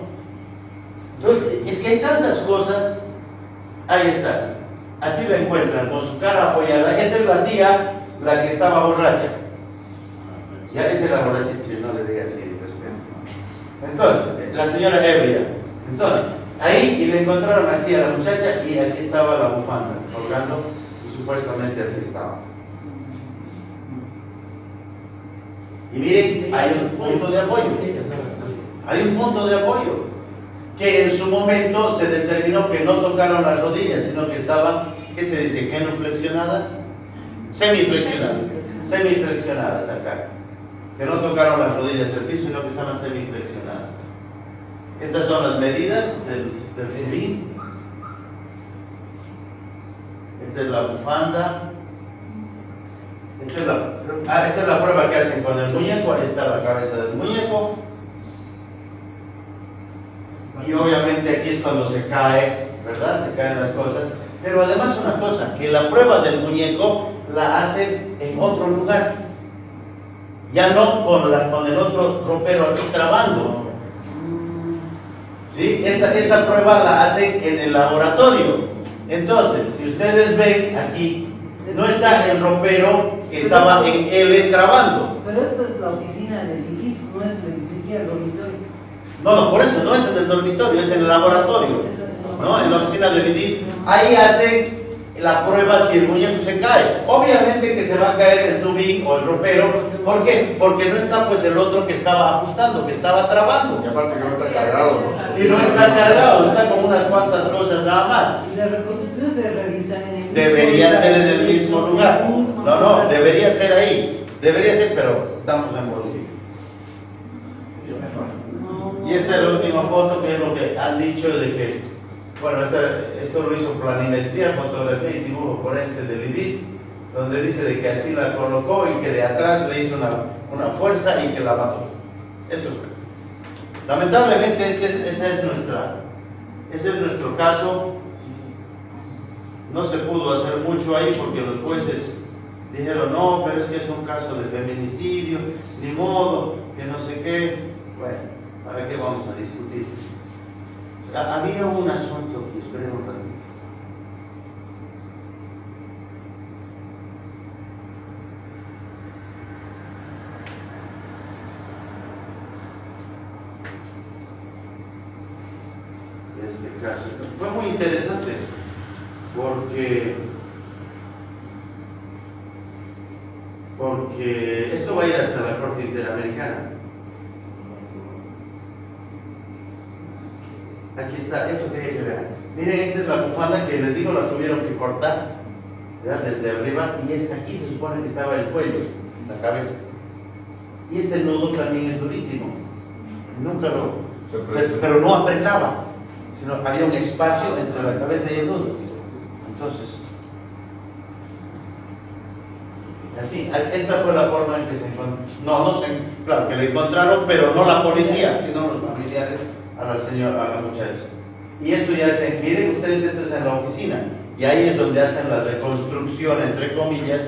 Entonces, es que hay tantas cosas. Ahí está. Así la encuentran, con su cara apoyada. Esta es la tía, la que estaba borracha. Ya esa es la borracha, no le diga así. Entonces, la señora ebria. Entonces, ahí y le encontraron así a la muchacha y aquí estaba la bufanda colgando y supuestamente así estaba. Y miren, hay un punto de apoyo. Hay un punto de apoyo que en su momento se determinó que no tocaron las rodillas, sino que estaban, ¿qué se dice? ¿Genuflexionadas? Semiflexionadas acá. Que no tocaron las rodillas al piso, sino que estaban semiflexionadas. Estas son las medidas del tubín. Esta es la bufanda. Esta es la prueba que hacen con el muñeco. Ahí está la cabeza del muñeco. Y obviamente aquí es cuando se cae, ¿verdad? Se caen las cosas. Pero además una cosa, que la prueba del muñeco la hacen en otro lugar. Ya no con el otro ropero aquí trabando. ¿Sí? Esta prueba la hacen en el laboratorio. Entonces, si ustedes ven aquí, no está el ropero que estaba en L trabando. Pero esta es la oficina del IGIF, no es ni siquiera el dormitorio. No, por eso no es en el dormitorio, es en el laboratorio. ¿No? En la oficina del IDIF. Ahí hacen la prueba si el muñeco se cae. Obviamente que se va a caer el tubín o el ropero. ¿Por qué? Porque no está pues el otro que estaba ajustando, que estaba trabando. Y aparte que no está cargado, ¿no? Y no está cargado, está con unas cuantas cosas nada más. Y la reconstrucción se realiza en el mismo Debería lugar. ser en el mismo lugar. No, debería ser ahí. Debería ser, pero estamos en Bolivia. Y esta es la última foto, que es lo que han dicho de que, bueno, esto lo hizo planimetría, fotografía y dibujo forense del IDIF, donde dice de que así la colocó y que de atrás le hizo una fuerza y que la mató. Eso fue. Lamentablemente ese es nuestro caso. No se pudo hacer mucho ahí porque los jueces dijeron, no, pero es que es un caso de feminicidio, ni modo, que no sé qué. Bueno, ¿para qué vamos a discutir? Había un asunto que esperemos un ratito. Este caso fue muy interesante porque esto va a ir hasta la Corte Interamericana. Aquí está, esto quería que vean. Miren, esta es la bufanda que les digo, la tuvieron que cortar, ¿verdad? Desde arriba, y aquí se supone que estaba el cuello, la cabeza. Y este nudo también es durísimo. Nunca pero no apretaba, sino había un espacio entre la cabeza y el nudo. Entonces, así, esta fue la forma en que se encontró. Claro que le encontraron, pero no la policía, sino los familiares a la muchacha. Y esto ya se, miren ustedes, esto es en la oficina, y ahí es donde hacen la reconstrucción, entre comillas,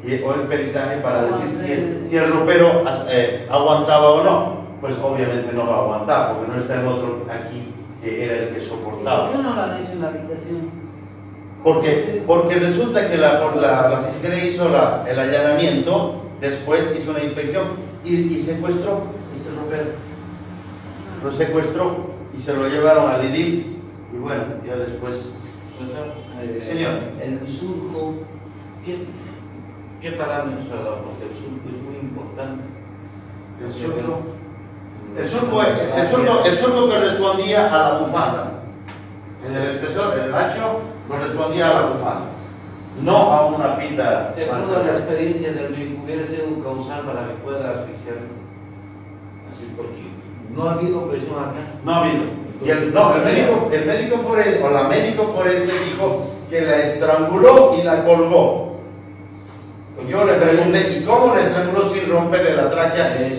o el peritaje para decir si el ropero aguantaba o no. Pues obviamente no va a aguantar, porque no está el otro aquí que era el que soportaba. ¿Por qué no lo han hecho en la habitación? Porque resulta que la fiscalía hizo el allanamiento, después hizo una inspección y secuestró este ropero. Lo secuestró y se lo llevaron al IDIF y bueno, ya después... Señor. El surco, ¿qué parámetros ha dado? Porque el surco es muy importante. El surco correspondía a la bufanda. En el espesor, el ancho, correspondía a la bufanda, no a una pita. De acuerdo a la experiencia del médico, hubiera sido un causal para que pueda asfixiar. Así porque no ha habido presión acá. No ha habido. Y el médico forense, o la médico forense dijo que la estranguló y la colgó. Yo le pregunté, ¿y cómo la estranguló sin romperle la tráquea?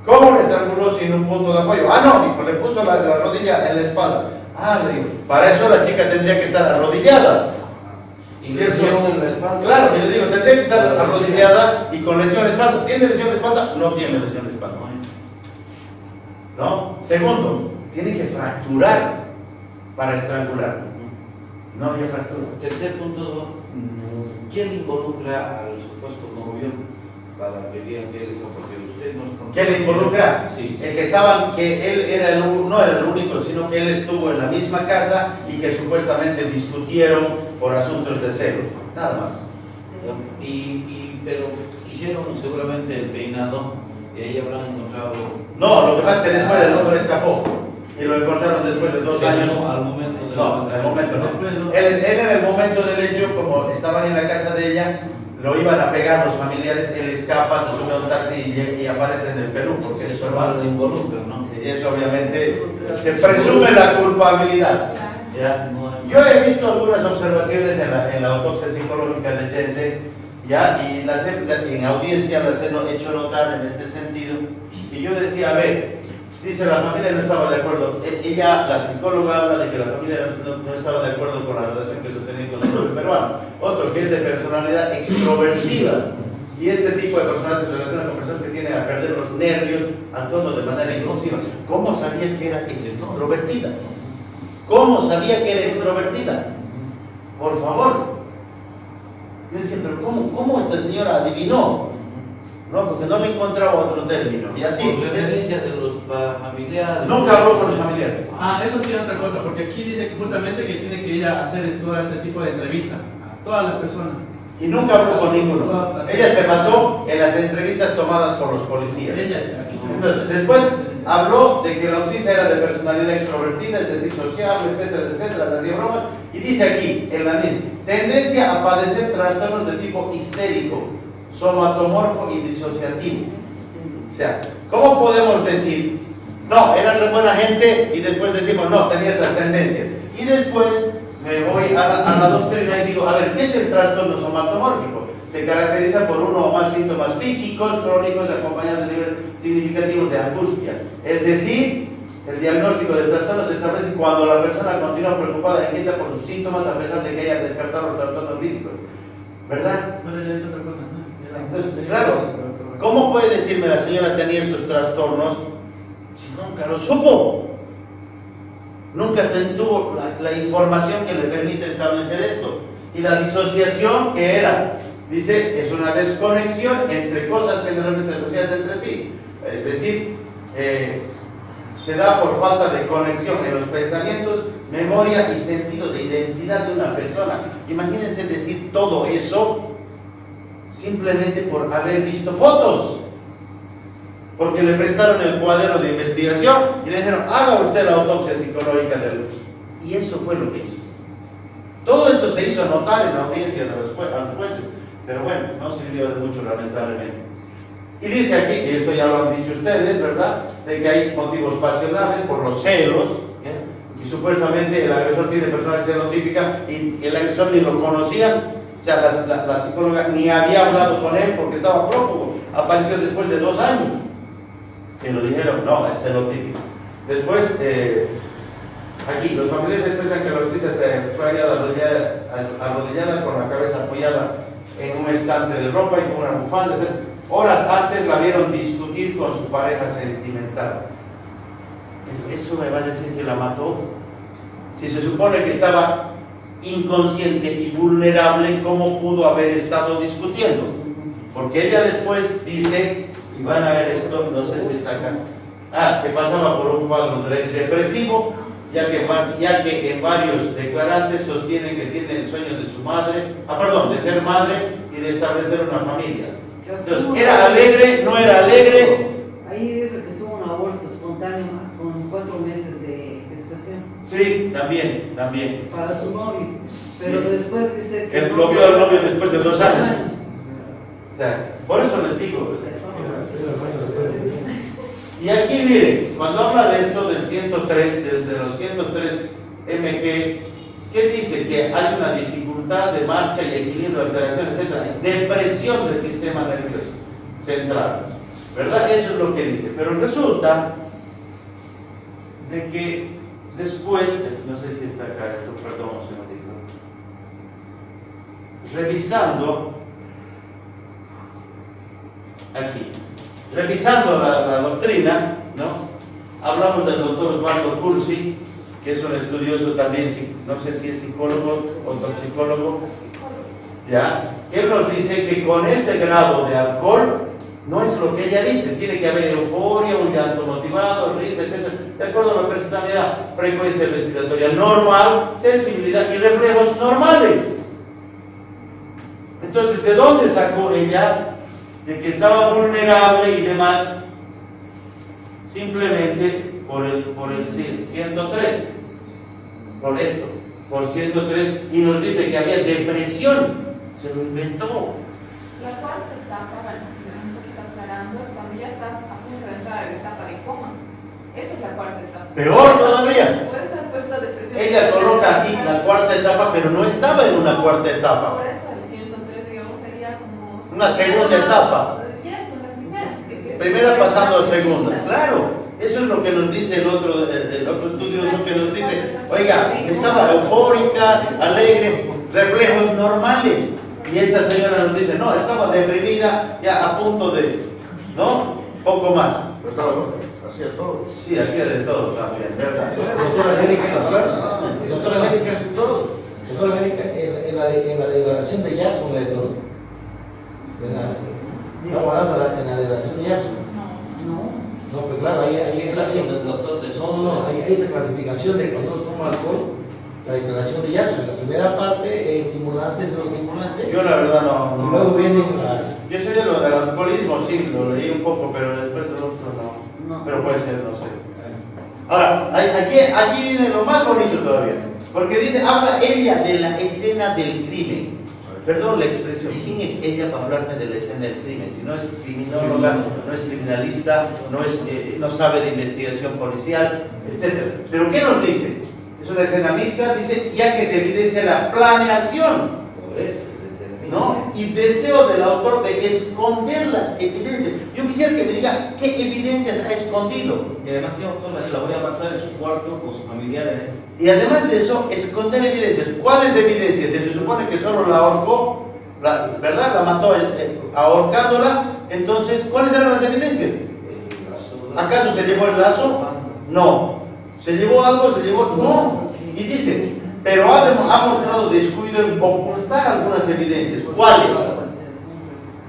¿Cómo la estranguló sin un punto de apoyo? Ah, no, dijo, le puso la rodilla en la espalda. Ah, le digo, para eso la chica tendría que estar arrodillada. Y lesión en la espalda. Claro, y le digo, tendría que estar arrodillada y con lesión en la espalda. ¿Tiene lesión en la espalda? No tiene lesión en la espalda. ¿No? Segundo, tiene que fracturar para estrangular. No había fractura. Tercer punto, ¿quién involucra al supuesto novio para que digan que él es porque usted nos contó? ¿Qué le involucra? Sí. Que él era no era el único, sino que él estuvo en la misma casa y que supuestamente discutieron por asuntos de celos. Nada más. Pero hicieron seguramente el peinado y ahí habrán encontrado. No, lo que pasa es que después el hombre escapó y lo encontraron después de 2 años. Al momento de No, en el momento no. Él en el momento del hecho, como estaban en la casa de ella, lo iban a pegar los familiares, él escapa, se sube a un taxi y aparece en el Perú, porque eso lo involucra, ¿no? Y eso obviamente se presume la culpabilidad. ¿Ya? Yo he visto algunas observaciones en la autopsia psicológica de Jensen, ¿ya? Y en audiencia las he hecho notar en este sentido. Y yo decía, a ver, dice la familia no estaba de acuerdo. Ella, la psicóloga, habla de que la familia no estaba de acuerdo con la relación que sostenía con el pueblo peruano. Otro que es de personalidad extrovertida. Y este tipo de personas se relaciona con personas que tienen a perder los nervios, actuando de manera impulsiva. ¿Cómo sabía que era extrovertida? ¿Cómo sabía que era extrovertida? Por favor. Yo decía, pero ¿cómo esta señora adivinó? No, porque no le encontraba otro término. Y así. Por referencia de los familiares. Nunca habló con los familiares. Eso sí es otra cosa, porque aquí dice que justamente que tiene que ir a hacer todo ese tipo de entrevistas a todas las personas. Y nunca habló con ninguno. Ella se basó en las entrevistas tomadas por los policías. Entonces, después habló de que la Oxisa era de personalidad extrovertida, es decir, sociable, etcétera, etcétera, le hacía bromas. Y dice aquí, en la misma, tendencia a padecer trastornos de tipo histérico, somatomorfo y disociativo. O sea, ¿cómo podemos decir, no, era re buena gente y después decimos, no, tenía estas tendencias? Y después me voy a la doctrina y digo, a ver, ¿qué es el trastorno somatomórfico? Se caracteriza por uno o más síntomas físicos, crónicos, acompañados de niveles significativos de angustia. Es decir, el diagnóstico del trastorno se establece cuando la persona continúa preocupada e inquieta por sus síntomas a pesar de que haya descartado los trastornos físicos. ¿Verdad? Es otra cosa, ¿no? Entonces, claro, ¿cómo puede decirme la señora tenía estos trastornos si nunca lo supo? Nunca tuvo la información que le permite establecer esto. Y la disociación, que era, dice, es una desconexión entre cosas generalmente asociadas entre sí. Es decir, se da por falta de conexión en los pensamientos, memoria y sentido de identidad de una persona. Imagínense decir todo eso simplemente por haber visto fotos. Porque le prestaron el cuaderno de investigación y le dijeron, haga usted la autopsia psicológica de Luz. Y eso fue lo que hizo. Todo esto se hizo notar en la audiencia a los jueces, pero bueno, no sirvió de mucho lamentablemente. Y dice aquí, y esto ya lo han dicho ustedes, ¿verdad?, de que hay motivos pasionales por los celos, y supuestamente el agresor tiene personalidad celotípica y el agresor ni lo conocía. O sea, la psicóloga ni había hablado con él porque estaba prófugo. Apareció después de 2 años. Y lo dijeron, no, es celotípico. Después, aquí, los familiares expresan que la Oxisa se fue hallada arrodillada con la cabeza apoyada en un estante de ropa y con una bufanda. Horas antes la vieron discutir con su pareja sentimental. ¿Eso me va a decir que la mató? Si se supone que estaba inconsciente y vulnerable como pudo haber estado discutiendo. Porque ella después dice, y van a ver esto, no sé si está acá, que pasaba por un cuadro depresivo, ya que en varios declarantes sostienen que tiene el sueño de su madre, de ser madre y de establecer una familia. Entonces, ¿era alegre? ¿No era alegre? Ahí dice que tuvo un aborto espontáneo con 4 meses de gestación. Sí, también. Para su novio. Pero Sí. después dice que. Él lo vio al novio después de 2 años. O sea, por eso les digo. Y aquí miren, cuando habla de esto del 103, desde los 103 MG, ¿qué dice? Que hay una dificultad de marcha y equilibrio, alteración, etc. Depresión del sistema nervioso central. ¿Verdad? Eso es lo que dice. Pero resulta de que después, no sé si está acá esto, perdón un segundito. Revisando la doctrina, ¿no? Hablamos del doctor Osvaldo Cursi, que es un estudioso también, no sé si es psicólogo o toxicólogo, ¿ya? Él nos dice que con ese grado de alcohol no es lo que ella dice, tiene que haber euforia, un llanto motivado, risa, etc. De acuerdo a la personalidad, frecuencia respiratoria normal, sensibilidad y reflejos normales. Entonces, ¿de dónde sacó ella de que estaba vulnerable y demás? Simplemente por el 103, por esto, por 103, y nos dice que había depresión, se lo inventó. La cuarta etapa, bueno, un poquito aclarando, es cuando ya estás a punto de entrar en la etapa de coma. Esa es la cuarta etapa. Peor todavía. Puede ser puesta depresión. Ella coloca aquí la cuarta etapa, pero no estaba en una cuarta etapa. Por eso el 103, digamos, sería como Una segunda etapa. Ya es una primera. Primera pasando a segunda, claro. Eso es lo que nos dice el otro estudioso, que nos dice, oiga, estaba eufórica, alegre, reflejos normales. Y esta señora nos dice, no, estaba deprimida, ya a punto de, ¿no? Poco más. Pero estaba loco, hacía todo. Sí, hacía de todo también, ¿verdad? Doctora América, en la declaración de Jackson, estamos hablando en la declaración de Jackson. No, pues claro, ahí hay esa clasificación de cuando uno toma alcohol, la declaración de Jackson. La primera parte, estimulantes, lo estimulante. Yo la verdad Y luego no. viene Yo sé de lo del alcoholismo, sí, lo leí un poco, pero después del otro no. Pero puede ser, no sé. Ahora, aquí viene lo más bonito todavía, porque dice, habla ella de la escena del crimen. Perdón la expresión, ¿quién es ella para hablarme de la escena del crimen? Si no es criminóloga, no es criminalista, no sabe de investigación policial, etc. ¿Pero qué nos dice? Es una escena mixta, dice, ya que se evidencia la planeación, ¿no? Y deseo del autor de esconder las evidencias. Yo quisiera que me diga qué evidencias ha escondido. Y además que autor la voy a matar en su cuarto con sus familiares. Y además de eso, esconder evidencias. ¿Cuáles evidencias? Se supone que solo la ahorcó, ¿verdad? La mató ahorcándola. Entonces, ¿cuáles eran las evidencias? ¿Acaso se llevó el lazo? No. ¿Se llevó algo? ¿Se llevó? No. Y dice, pero ha mostrado descuido en ocultar algunas evidencias. ¿Cuáles?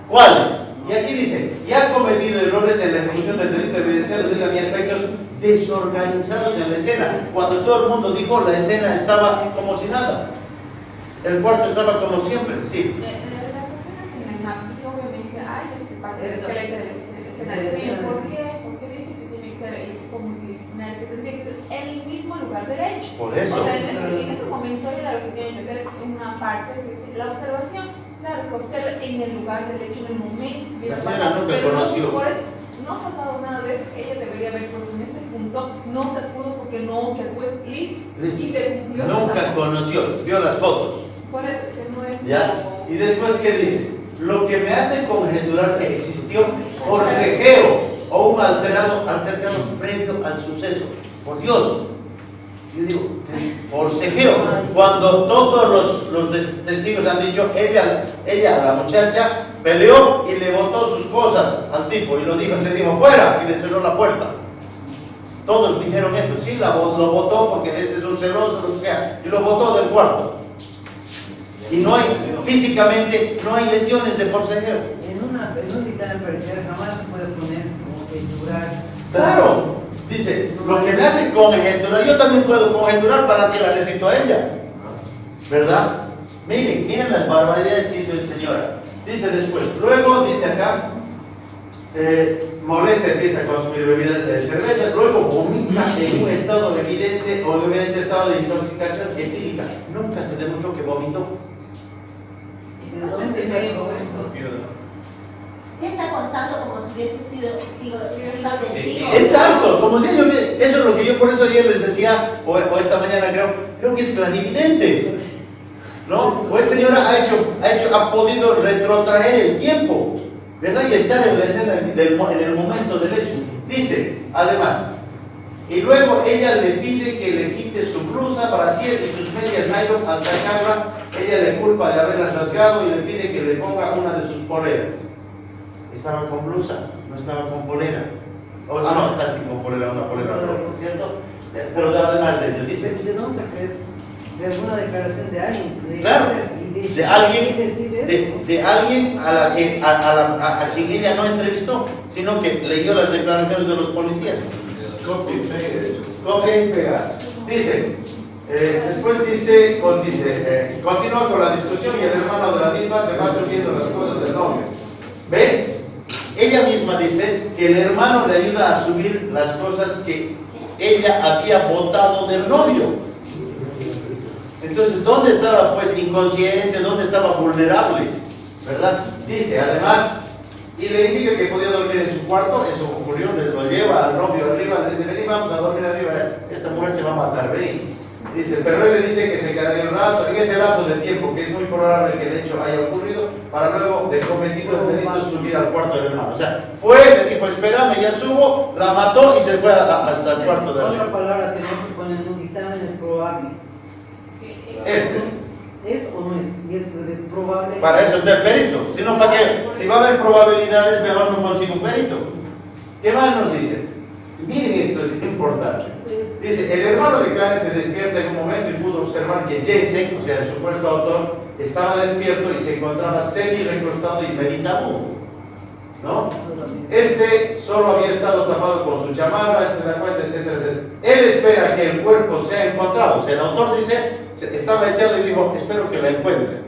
¿Cuáles? Y aquí dice, y ha cometido errores en la ejecución del delito evidenciados en también aspectos desorganizados en la escena. Cuando todo el mundo dijo, la escena estaba como si nada. El cuarto estaba como siempre, sí. La relación en el mapa, obviamente hay parte del esqueleto de la escena del crimen. ¿Por qué? Porque dice que tiene que ser el equipo multidisciplinario, que tendría que ser el mismo lugar del hecho. Por eso. O sea, en ese momento era lo que tiene que ser una parte, que es la observación. Claro, que observe en el lugar del hecho, en el momento. La señora nunca conoció. Por eso, no ha pasado nada de eso. Ella debería haber puesto en este punto, no se pudo porque no se fue, listo. Y se cumplió. Nunca conoció, vio las fotos. Por eso es que no es. ¿Ya? Y después, ¿qué dice? Lo que me hace conjeturar que existió forcejeo o un altercado previo al suceso. Por Dios. Yo digo, forcejeo. Cuando todos los testigos han dicho, ella, la muchacha, peleó y le botó sus cosas al tipo y le dijo fuera y le cerró la puerta. Todos dijeron eso, sí, lo botó porque este es un celoso, lo que sea, y lo botó del cuarto. Y no hay, físicamente, no hay lesiones de forcejeo. En un dictamen parcial jamás se puede poner como conjeturar. Claro, dice, lo que me hace conjeturar, yo también puedo conjeturar para que la necesito a ella. ¿Verdad? Miren las barbaridades que hizo el señor. Dice después, luego dice acá, molesta, empieza a consumir bebidas de cerveza, luego vomita en un estado evidente o evidente estado de intoxicación etílica. Nunca se demostró que vomitó. ¿De dónde se sacó eso? ¿Qué está contando como si hubiese sido testigo? Exacto, como si yo, eso es lo que yo por eso ayer les decía, o esta mañana creo que es clarividente, ¿no? O el señor ha podido retrotraer el tiempo, ¿verdad? Y estar en la escena en el momento del hecho. Dice, además, y luego ella le pide que le quite su blusa, brasier y sus medias nylon. Al sacarla, ella le culpa de haberlas rasgado y le pide que le ponga una de sus poleras. Estaba con blusa, no estaba con polera. No, está así con polera, una polera roja, ¿cierto? Pero además de ello, dice. ¿De dónde sacas? ¿De alguna declaración de alguien? Claro, de alguien, decir eso? de alguien a quien ella no entrevistó, sino que leyó las declaraciones de los policías. Copia y pegue. Copia y pega. Dice, después dice, continúa con la discusión y el hermano de la misma se va subiendo las cosas del novio. ¿Ve? Ella misma dice que el hermano le ayuda a subir las cosas que ella había botado del novio. Entonces, ¿dónde estaba pues inconsciente? ¿Dónde estaba vulnerable? ¿Verdad? Dice, además, y le indica que podía dormir en su cuarto. Eso ocurrió, lo lleva al novio arriba, le dice, vení, vamos a dormir arriba, esta mujer te va a matar, vení. Dice, pero él le dice que se quedaría un rato, en ese lapso de tiempo, que es muy probable que el hecho haya ocurrido, para luego de cometido el delito subir al cuarto del hermano. O sea, fue, le dijo, espérame, ya subo, la mató y se fue hasta el cuarto de arriba. Otra palabra que no se pone en un dictamen es probable. ¿Es o no es? Y es de probable. Para eso está el perito. Si no, ¿para qué? Si va a haber probabilidades, mejor no consigo un perito. ¿Qué más nos dice? Miren esto, es importante. Dice, el hermano de Karen se despierta en un momento y pudo observar que Jensen, o sea, el supuesto autor, estaba despierto y se encontraba semi-recostado y meditabundo, ¿no? Este solo había estado tapado con su chamarra, él se da cuenta, etcétera, etcétera. Él espera que el cuerpo sea encontrado. O sea, el autor dice, estaba echado y dijo, espero que la encuentre.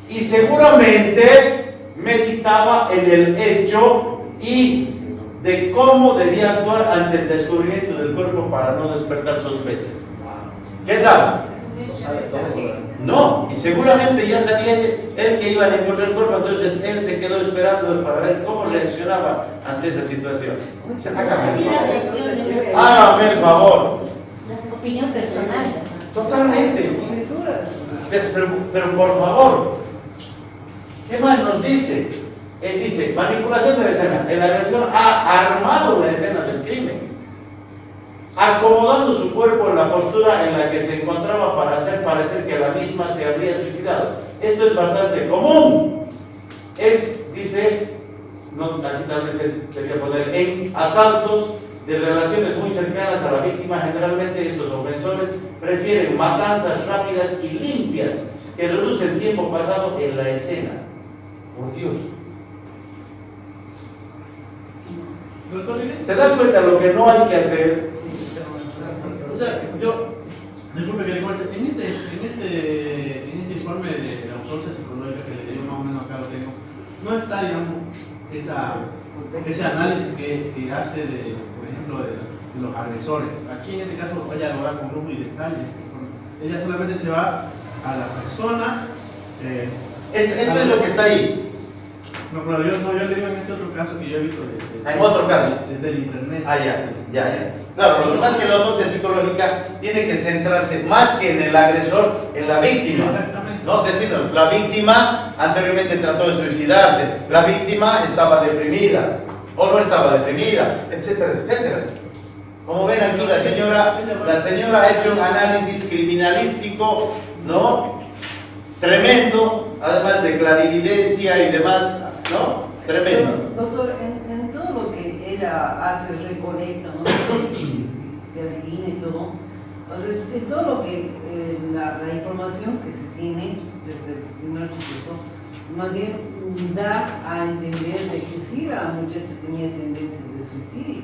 Y seguramente meditaba en el hecho y de cómo debía actuar ante el descubrimiento del cuerpo para no despertar sospechas. ¿Qué tal? No, y seguramente ya sabía él que iban a encontrar el cuerpo, entonces él se quedó esperando para ver cómo reaccionaba ante esa situación. Hágame el favor. La opinión personal. Totalmente. Pero por favor, ¿qué más nos dice? Él dice, manipulación de la escena. El agresor ha armado la escena del crimen, acomodando su cuerpo en la postura en la que se encontraba para hacer parecer que la misma se habría suicidado. Esto es bastante común. Dice, no, aquí tal vez debería poner, en asaltos de relaciones muy cercanas a la víctima, generalmente estos ofensores prefieren matanzas rápidas y limpias que reducen el tiempo pasado en la escena. Por Dios. ¿Se dan cuenta lo que no hay que hacer? O sea, disculpe que le cuente, en este informe de la autopsia psicológica que le digo más o menos acá lo tengo, no está, digamos, ese análisis que hace por ejemplo, de los agresores. Aquí en este caso ella lo da con lujo y detalles. Ella solamente se va a la persona. Esto es lo que está ahí. No, pero yo le digo en este otro caso que yo he visto. En otro caso. Desde el internet. Ya. Claro, lo que pasa es que la autopsia psicológica tiene que centrarse más que en el agresor, en la víctima. Exactamente. No, decirnos, la víctima anteriormente trató de suicidarse, la víctima estaba deprimida o no estaba deprimida, etcétera, etcétera. Como ven aquí la señora ha hecho un análisis criminalístico, ¿no? Tremendo, además de clarividencia y demás, ¿no? Tremendo. Pero, doctor, en todo lo que ella hace, recolecta, ¿no? Se adivina y todo, Entonces, en todo lo que, la información que se tiene desde el primer suceso, más bien da a entender de que sí la muchacha tenía tendencias de suicidio.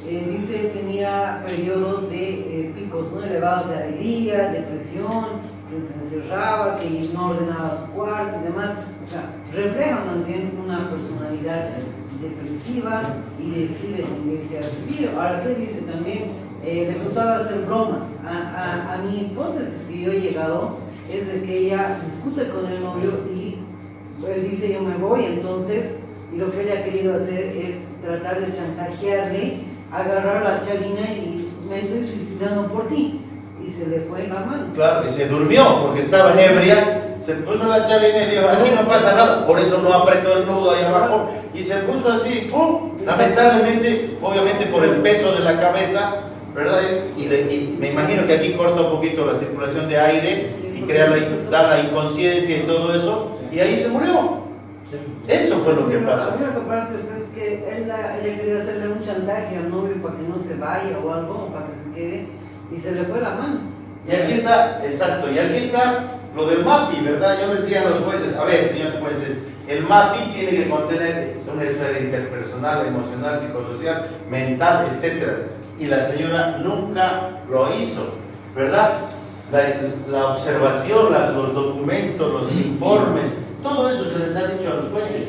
Dice que tenía periodos de picos, ¿no?, elevados de alegría, depresión, que se encerraba, que no ordenaba su cuarto y demás. O sea, refleja más bien una personalidad depresiva y de tendencia al suicidio. Ahora, ¿qué dice también? Le gustaba hacer bromas. A mi hipótesis que yo he llegado es de que ella discute con el novio y él dice yo me voy, entonces, y lo que ella ha querido hacer es tratar de chantajearle, agarrar a la chalina y me estoy suicidando por ti, y se le fue la mano. Claro, y se durmió porque estaba ebria, se puso la chalina y dijo, aquí no pasa nada, por eso no apretó el nudo ahí abajo, y se puso así, ¡pum! Lamentablemente, obviamente por el peso de la cabeza, ¿verdad? Y me imagino que aquí corta un poquito la circulación de aire y da la inconsciencia y todo eso, y ahí se murió. Eso fue lo que pasó. A mí lo que pasa es que ella quería hacerle un chantaje al novio para que no se vaya o algo, o para que se quede, y se le fue la mano. Y aquí está, exacto, y aquí está lo del MAPI, ¿verdad? Yo les dije a los jueces, a ver, señores jueces, el MAPI tiene que contener una esfera interpersonal, emocional, psicosocial, mental, etc. Y la señora nunca lo hizo, ¿verdad? La observación, los documentos, los informes, todo eso se les ha dicho a los jueces,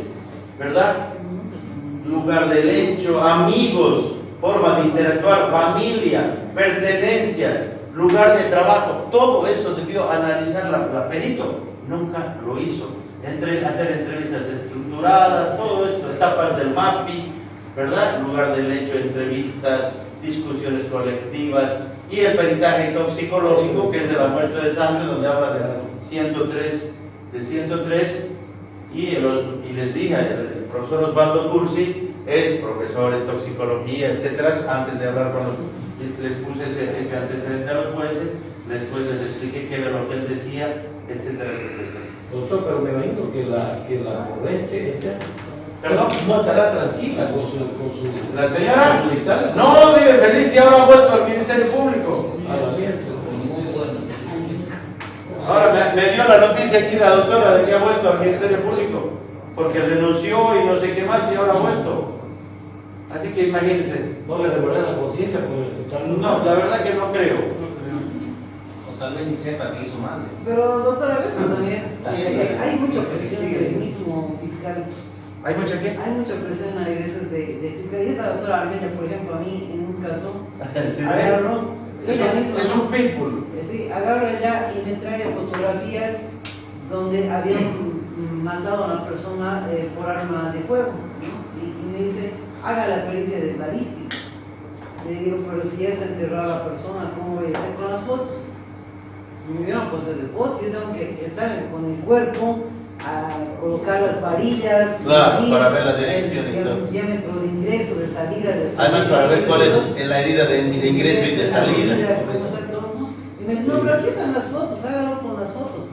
¿verdad? Lugar del hecho, amigos, forma de interactuar, familia, pertenencias, lugar de trabajo, todo eso debió analizar la perito, nunca lo hizo. Hacer entrevistas estructuradas, todo esto, etapas del MAPI, ¿verdad? Lugar del hecho, entrevistas, discusiones colectivas y el peritaje toxicológico, que es de la muerte de sangre, donde habla de 103, y les dije, el profesor Osvaldo Cursi es profesor en toxicología, etcétera. Antes de hablar con les puse ese antecedente a los jueces, después les expliqué qué era lo que él decía, etcétera, etcétera. Doctor, pero me imagino que la corriente esta ¿Perdón? no estará tranquila con su ¿La señora? con su dictamen. No, vive feliz y ahora ha vuelto al Ministerio Público. Lo siento. Ahora me dio la noticia aquí la doctora de que ha vuelto al Ministerio Público, porque renunció y no sé qué más y ahora ha vuelto. Así que imagínense. ¿No le recuerda la conciencia por escucharlo? No, la verdad que no creo. O tal vez ni sepa que hizo mal. Pero doctora, a veces también hay mucha presión del mismo fiscal. ¿Hay mucha qué? Hay mucha presión a veces de fiscal. Y esa doctora Armenia, por ejemplo, a mí en un caso, ¿Sí, agarró, ella misma, es un pitbull. sí, agarro ella y me trae fotografías donde habían matado a una persona por arma de fuego, ¿no? Y me dice, haga la pericia de balística. Le digo, pero si ya se enterró a la persona, ¿cómo voy a hacer con las fotos? Yo no puedo hacer de fotos, yo tengo que estar con el cuerpo, a colocar las varillas, Claro, medir para ver la dirección y todo. el diámetro de ingreso, de salida. Además, para ver cuál es la herida de ingreso y de salida. Y me dice, no, pero aquí están las fotos, hágalo con las fotos.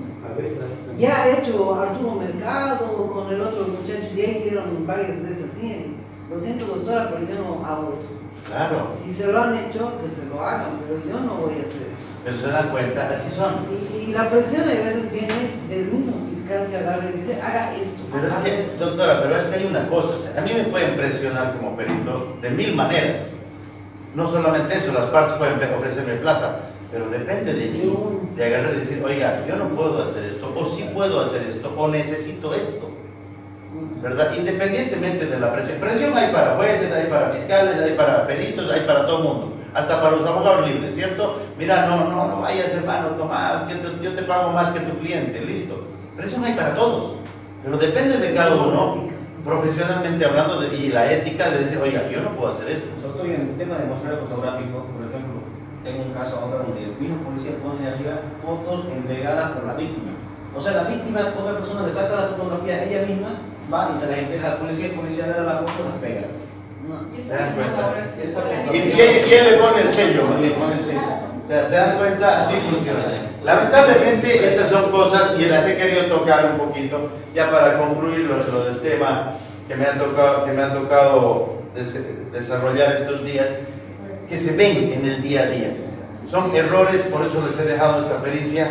Ya ha hecho Arturo Mercado, con el otro muchacho, ya hicieron varias veces así. Lo siento, doctora, pero yo no hago eso. Claro. Si se lo han hecho, que se lo hagan, pero yo no voy a hacer eso. Pero se dan cuenta, así son. Y la presión a veces viene del mismo fiscal que agarra y dice, haga esto. Pero es haga que, esto. doctora, pero es que hay una cosa, o sea, a mí me pueden presionar como perito de 1000 maneras. No solamente eso, las partes pueden ofrecerme plata, pero depende de mí, de agarrar y decir, oiga, yo no puedo hacer esto, o sí puedo hacer esto, o necesito esto, ¿verdad? Independientemente de la presión. Presión hay para jueces, hay para fiscales, hay para peritos, hay para todo el mundo, hasta para los abogados libres, ¿cierto? Mira, no vayas, hermano, toma, yo te pago más que tu cliente, listo. Presión hay para todos, pero depende de cada uno, profesionalmente hablando, y la ética de decir, oiga, yo no puedo hacer esto. Doctor, y en el tema de mostrar fotográfico, por ejemplo, tengo un caso ahora donde el mismo policía pone arriba fotos entregadas por la víctima. O sea, la víctima, otra persona le saca la fotografía, ella misma va y se las entrega al policía, el policía le da la foto y las pega. ¿Se dan cuenta? ¿Y quién le pone el sello? Le pone el sello. O sea, se dan cuenta, así funciona. Lamentablemente estas son cosas y las he querido tocar un poquito, ya para concluir lo del tema que me ha tocado desarrollar estos días, que se ven en el día a día. Son errores, por eso les he dejado esta pericia,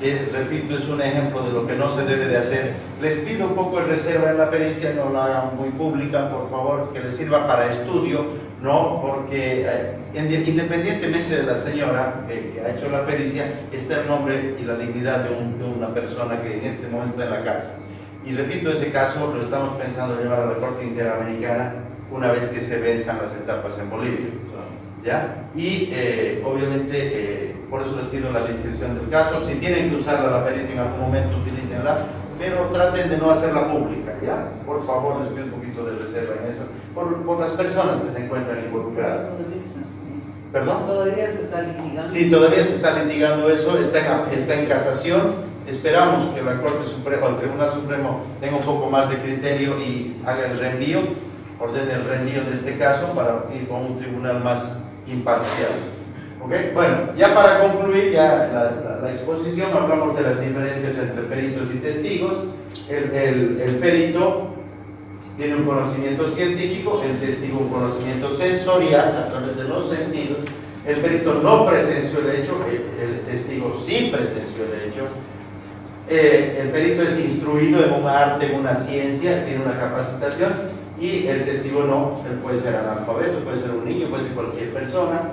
que repito es un ejemplo de lo que no se debe de hacer. Les pido un poco de reserva en la pericia, no la hagan muy pública, por favor, que les sirva para estudio, no, porque independientemente de la señora que ha hecho la pericia, está el nombre y la dignidad de una persona que en este momento está en la cárcel. Y repito, ese caso lo estamos pensando llevar a la Corte Interamericana una vez que se venzan las etapas en Bolivia. ¿Ya? Y obviamente por eso les pido la descripción del caso. Si tienen que usarla la pericia en algún momento, utilícenla, pero traten de no hacerla pública, ¿ya? Por favor, les pido un poquito de reserva en eso, por las personas que se encuentran involucradas. ¿Perdón? Todavía se está litigando. Sí, todavía se está litigando eso, está en casación. Esperamos que la Corte Suprema, el Tribunal Supremo tenga un poco más de criterio y haga el reenvío, ordene el reenvío de este caso para ir con un tribunal más imparcial. ¿Okay? Bueno, ya para concluir la exposición, hablamos de las diferencias entre peritos y testigos. El perito tiene un conocimiento científico, el testigo un conocimiento sensorial a través de los sentidos. El perito no presenció el hecho, el testigo sí presenció el hecho. El perito es instruido en un arte, en una ciencia, tiene una capacitación, y el testigo no. Él puede ser analfabeto, puede ser un niño, puede ser cualquier persona.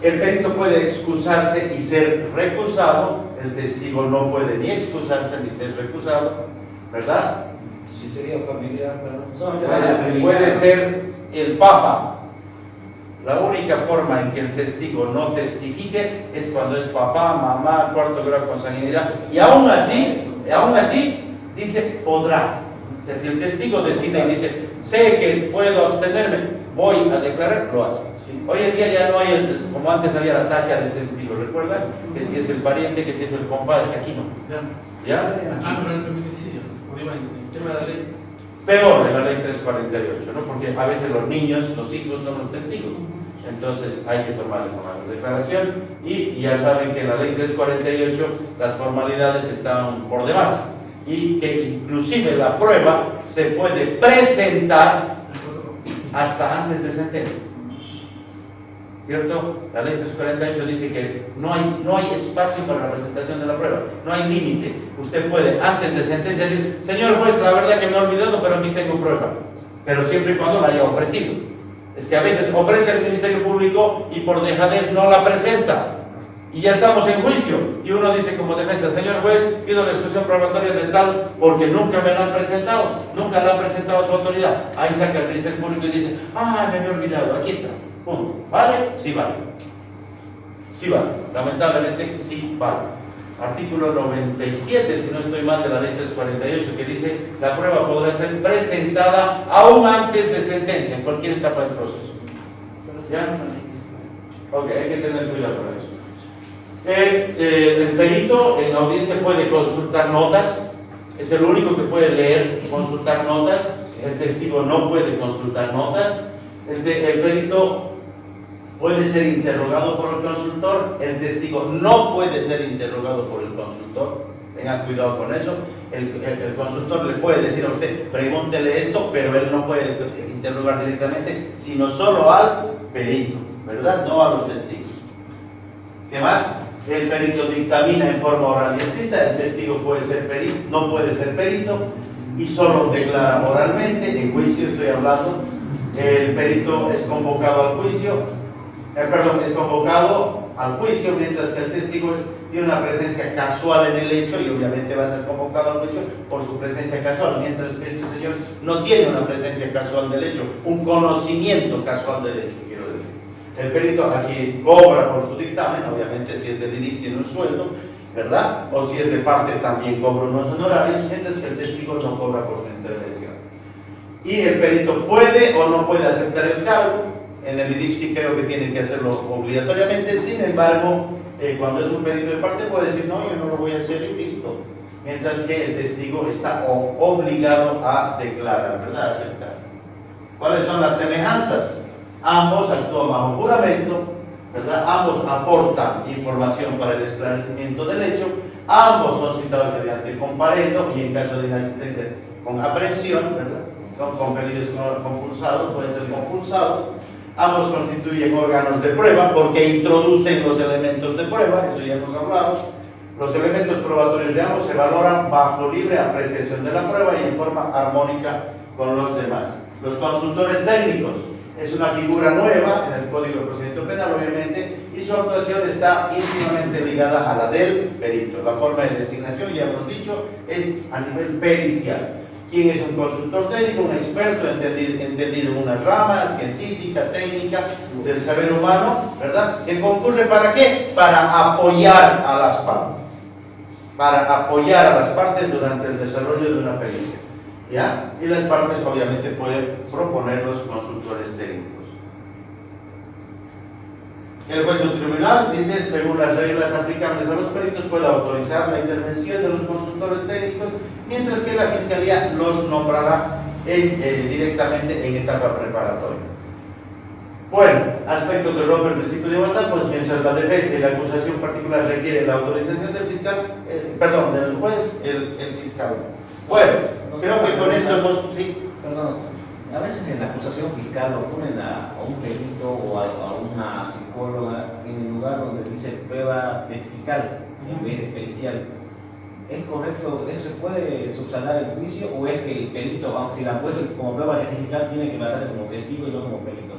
El perito puede excusarse y ser recusado, el testigo no puede ni excusarse ni ser recusado, ¿verdad? Si sería familiar, pero Puede ser el Papa. La única forma en que el testigo no testifique es cuando es papá, mamá, cuarto grado consanguinidad, y aún así dice podrá. O sea, si el testigo decide y dice, sé que puedo abstenerme, voy a declarar, lo hace. Hoy en día ya no hay, como antes había la tacha de testigo, ¿recuerdan? Que si es el pariente, que si es el compadre, aquí no. ¿Ya? Pero el feminicidio, el tema de la ley. Peor en la ley 348, ¿no? Porque a veces los niños, los hijos son los testigos. Entonces hay que tomarle como declaración, y ya saben que en la ley 348 las formalidades están por demás, y que inclusive la prueba se puede presentar hasta antes de sentencia. ¿Cierto? La ley 348 dice que no hay espacio para la presentación de la prueba, no hay límite. Usted puede antes de sentencia decir, señor juez, la verdad que me he olvidado, pero aquí tengo prueba, pero siempre y cuando la haya ofrecido. Es que a veces ofrece el Ministerio Público y por dejadez no la presenta, y ya estamos en juicio, y uno dice como defensa, señor juez, pido la exclusión probatoria de tal porque nunca me la han presentado, nunca la han presentado a su autoridad. Ahí saca el Ministerio Público y dice, me había olvidado, aquí está, punto. ¿Vale? Sí vale. Sí vale, lamentablemente sí vale. Artículo 97, si no estoy mal, de la ley 348, que dice, la prueba podrá ser presentada aún antes de sentencia, en cualquier etapa del proceso. ¿Ya? Ok, hay que tener cuidado con eso. El perito en la audiencia puede consultar notas, es el único que puede leer, consultar notas. El testigo no puede consultar notas. El perito puede ser interrogado por el consultor, el testigo no puede ser interrogado por el consultor. Tengan cuidado con eso. El consultor le puede decir a usted, pregúntele esto, pero él no puede interrogar directamente, sino solo al perito, ¿verdad? No a los testigos. ¿Qué más? El perito dictamina en forma oral y escrita, el testigo puede ser perito, no puede ser perito, y solo declara oralmente. En juicio estoy hablando. El perito es convocado al juicio, es convocado al juicio, mientras que el testigo tiene una presencia casual en el hecho, y obviamente va a ser convocado al juicio por su presencia casual, mientras que este señor no tiene una presencia casual del hecho, un conocimiento casual del hecho, quiero decir. El perito aquí cobra por su dictamen, obviamente si es del IDIC tiene un sueldo, ¿verdad? O si es de parte también cobra unos honorarios, mientras que el testigo no cobra por su intervención. Y el perito puede o no puede aceptar el cargo. En el IDIC sí creo que tiene que hacerlo obligatoriamente. Sin embargo, cuando es un perito de parte puede decir, no, yo no lo voy a hacer y listo. Mientras que el testigo está obligado a declarar, ¿verdad? A aceptar. ¿Cuáles son las semejanzas? Ambos actúan bajo juramento, ¿verdad? Ambos aportan información para el esclarecimiento del hecho. Ambos son citados mediante comparendo, y en caso de inasistencia con aprehensión, ¿verdad? Son compelidos compulsados, pueden ser compulsados. Ambos constituyen órganos de prueba porque introducen los elementos de prueba, eso ya hemos hablado. Los elementos probatorios de ambos se valoran bajo libre apreciación de la prueba y en forma armónica con los demás. Los consultores técnicos es una figura nueva en el Código de Procedimiento Penal, obviamente, y su actuación está íntimamente ligada a la del perito. La forma de designación, ya hemos dicho, es a nivel pericial. ¿Quién es un consultor técnico? Un experto entendido en una rama científica, técnica, del saber humano, ¿verdad? ¿Que concurre para qué? Para apoyar a las partes. Para apoyar a las partes durante el desarrollo de una pericia. ¿Ya? Y las partes obviamente pueden proponer los consultores técnicos. El juez o tribunal dice, según las reglas aplicables a los peritos, puede autorizar la intervención de los consultores técnicos, mientras que la fiscalía los nombrará directamente en etapa preparatoria. Bueno, aspectos que rompe el principio de igualdad, pues mientras la defensa y la acusación particular requieren la autorización del fiscal, del juez, el fiscal. Bueno, creo que con esto hemos... Sí. Perdón, a veces en la acusación fiscal lo ponen a un perito o a una psicóloga en el lugar donde dice prueba testifical en vez de pericial. ¿Es correcto? ¿Eso se puede subsanar el juicio o es que el perito, aunque si la han puesto como prueba testifical, tiene que pasar como testigo y no como perito?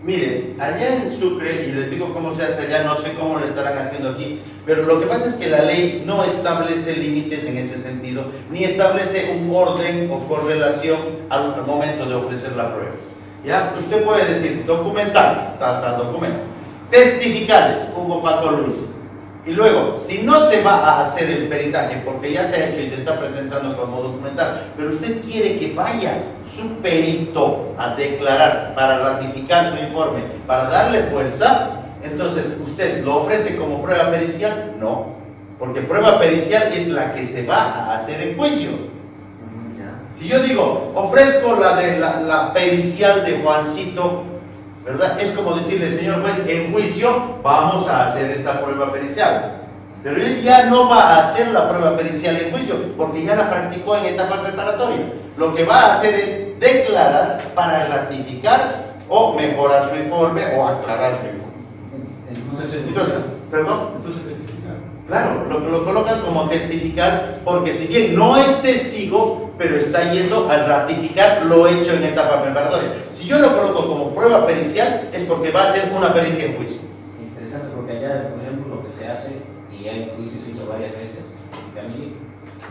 Mire, allá en Sucre, y les digo cómo se hace allá, no sé cómo lo estarán haciendo aquí, pero lo que pasa es que la ley no establece límites en ese sentido, ni establece un orden o correlación al momento de ofrecer la prueba. ¿Ya? Usted puede decir documentales, tal documento, testificales, Hugo Paco Luis, y luego, si no se va a hacer el peritaje, porque ya se ha hecho y se está presentando como documental, pero usted quiere que vaya su perito a declarar para ratificar su informe, para darle fuerza, entonces usted lo ofrece como prueba pericial, no, porque prueba pericial es la que se va a hacer en juicio. Si yo digo, ofrezco la pericial de Juancito, ¿verdad? Es como decirle, señor juez, en juicio vamos a hacer esta prueba pericial. Pero él ya no va a hacer la prueba pericial en juicio, porque ya la practicó en etapa preparatoria. Lo que va a hacer es declarar para ratificar o mejorar su informe o aclarar su informe. Entonces, ¿perdón? Entonces testificar. Claro, lo colocan como testificar, porque si bien no es testigo, pero está yendo a ratificar lo hecho en etapa preparatoria. Si yo lo coloco como prueba pericial, es porque va a ser una pericia en juicio. Interesante, porque allá, por ejemplo, lo que se hace, y ya en juicio se hizo varias veces, también,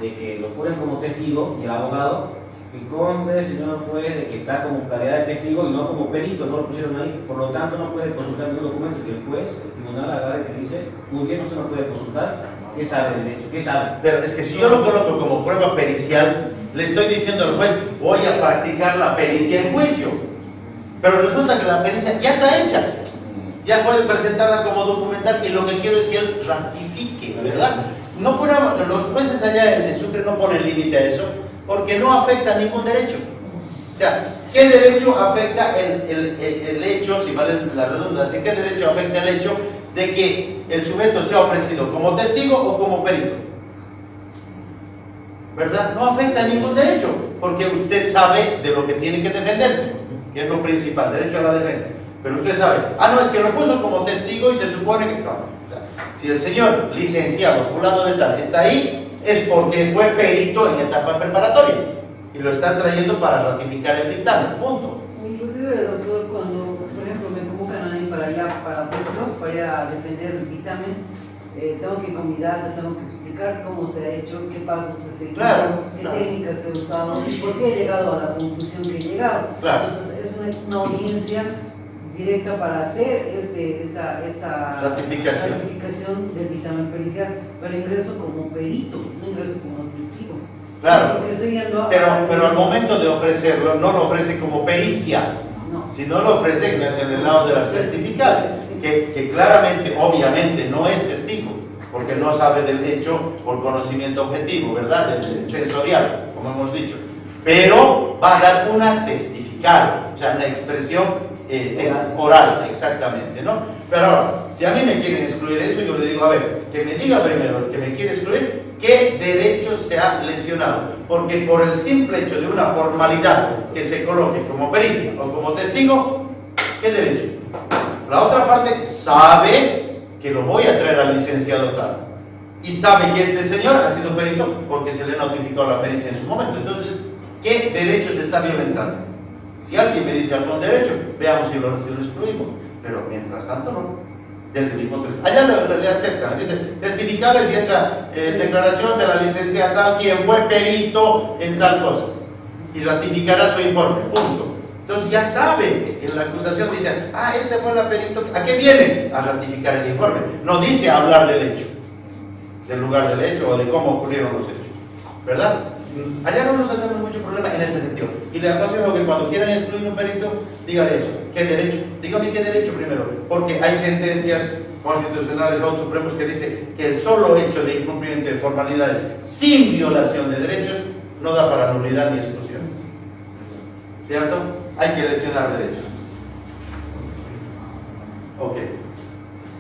de que lo ponen como testigo y el abogado, que conste, señor juez, de que está como calidad de testigo y no como perito, no lo pusieron ahí, por lo tanto no puede consultar ningún documento que el juez, el tribunal agarre que dice, muy bien, usted no puede consultar, ¿qué sabe del hecho? ¿Qué sabe? Pero es que si yo lo coloco como prueba pericial, le estoy diciendo al juez, voy a practicar la pericia en juicio. Pero resulta que la pericia ya está hecha. Ya puede presentarla como documental y lo que quiero es que él ratifique, ¿verdad? No ponemos, los jueces allá en Sucre no ponen límite a eso, porque no afecta ningún derecho. O sea, ¿qué derecho afecta el hecho, si vale la redundancia, qué derecho afecta el hecho de que el sujeto sea ofrecido como testigo o como perito? ¿Verdad? No afecta ningún derecho, porque usted sabe de lo que tiene que defenderse, que es lo principal, derecho a la defensa. Pero usted sabe, no, es que lo puso como testigo y se supone que no. O sea, si el señor licenciado fulano de tal está ahí, es porque fue perito en etapa preparatoria y lo están trayendo para ratificar el dictamen, punto. Inclusive, doctor, cuando, por ejemplo, me convocan a mí para allá, para juicio, para ir a defender el dictamen, tengo que convidar, tengo que explicar cómo se ha hecho, qué pasos se seguido, qué técnicas se han usado y por qué he llegado a la conclusión que he llegado. Claro. Entonces, es una audiencia directa para hacer esta ratificación del dictamen pericial, pero ingreso como perito, no ingreso como testigo. Claro, pero al momento de ofrecerlo, no lo ofrece como pericia, sino lo ofrece en el lado de las testificales, que claramente, obviamente, no es testigo, porque no sabe del hecho por conocimiento objetivo, ¿verdad? Del sensorial, como hemos dicho. Pero va a dar una testifical, o sea, una expresión oral, exactamente, ¿no? Pero ahora, si a mí me quieren excluir eso, yo le digo, a ver, que me diga primero el que me quiere excluir, qué derecho se ha lesionado, porque por el simple hecho de una formalidad que se coloque como pericia o como testigo, ¿Qué derecho? La otra parte sabe que lo voy a traer al licenciado tal. Y sabe que este señor ha sido perito porque se le ha notificado la pericia en su momento. Entonces, ¿qué derecho se está violentando? Si alguien me dice algún derecho, veamos si lo excluimos. Pero mientras tanto no. Desde mi punto de vista. Allá le aceptan, dice, testificarles y entra declaración de la licenciada tal, quien fue perito en tal cosa. Y ratificará su informe, punto. Entonces ya sabe, en la acusación dice, este fue la perito. ¿A qué viene? A ratificar el informe. No dice hablar del hecho, del lugar del hecho o de cómo ocurrieron los hechos. ¿Verdad? Allá no nos hacemos mucho problema en ese sentido. Y le aconsejo que cuando quieran excluir un perito, digan eso. ¿Qué derecho? Dígame qué derecho primero. Porque hay sentencias constitucionales o supremos que dice que el solo hecho de incumplimiento de formalidades sin violación de derechos no da para nulidad ni exclusión. ¿Cierto? Hay que lesionar derechos. Ok.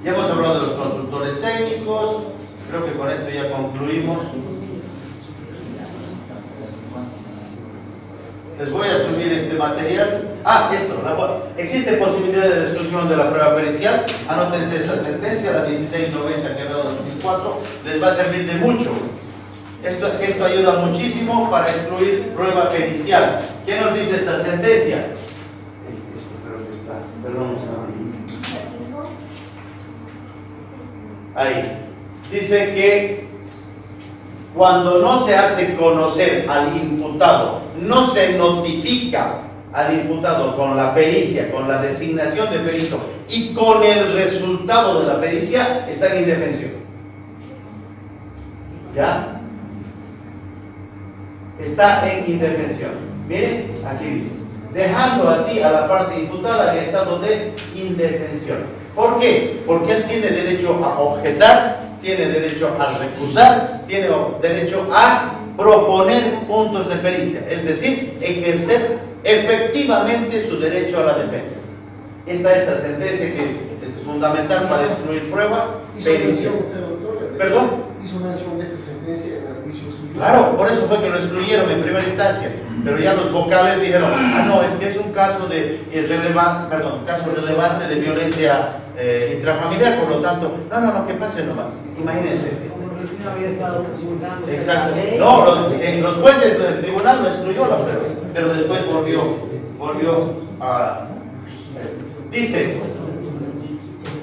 Ya hemos hablado de los consultores técnicos. Creo que con esto ya concluimos. Les voy a subir este material. Existe posibilidad de exclusión de la prueba pericial. Anótense esta sentencia, la 1690 que ha dado 2004. Les va a servir de mucho. Esto ayuda muchísimo para excluir prueba pericial. ¿Qué nos dice esta sentencia? Esto creo que está. Perdón. Ahí. Dice que cuando no se hace conocer al imputado, no se notifica al imputado con la pericia, con la designación de perito y con el resultado de la pericia, está en indefensión. ¿Ya? Está en indefensión. Miren, aquí dice, dejando así a la parte imputada en estado de indefensión. ¿Por qué? Porque él tiene derecho a objetar, tiene derecho a recusar, tiene derecho a proponer puntos de pericia, es decir, ejercer efectivamente su derecho a la defensa. Esta sentencia que es fundamental para excluir prueba pericial. ¿Perdón? ¿Hizo mención de esta sentencia en el juicio suyo? Claro, por eso fue que lo excluyeron en primera instancia, pero ya los vocales dijeron, no, es que es un caso caso relevante de violencia intrafamiliar, por lo tanto, no, que pase nomás, imagínense. No había estado consultando. Exacto. No, los jueces del tribunal lo excluyó la prueba, pero después volvió a... Dice,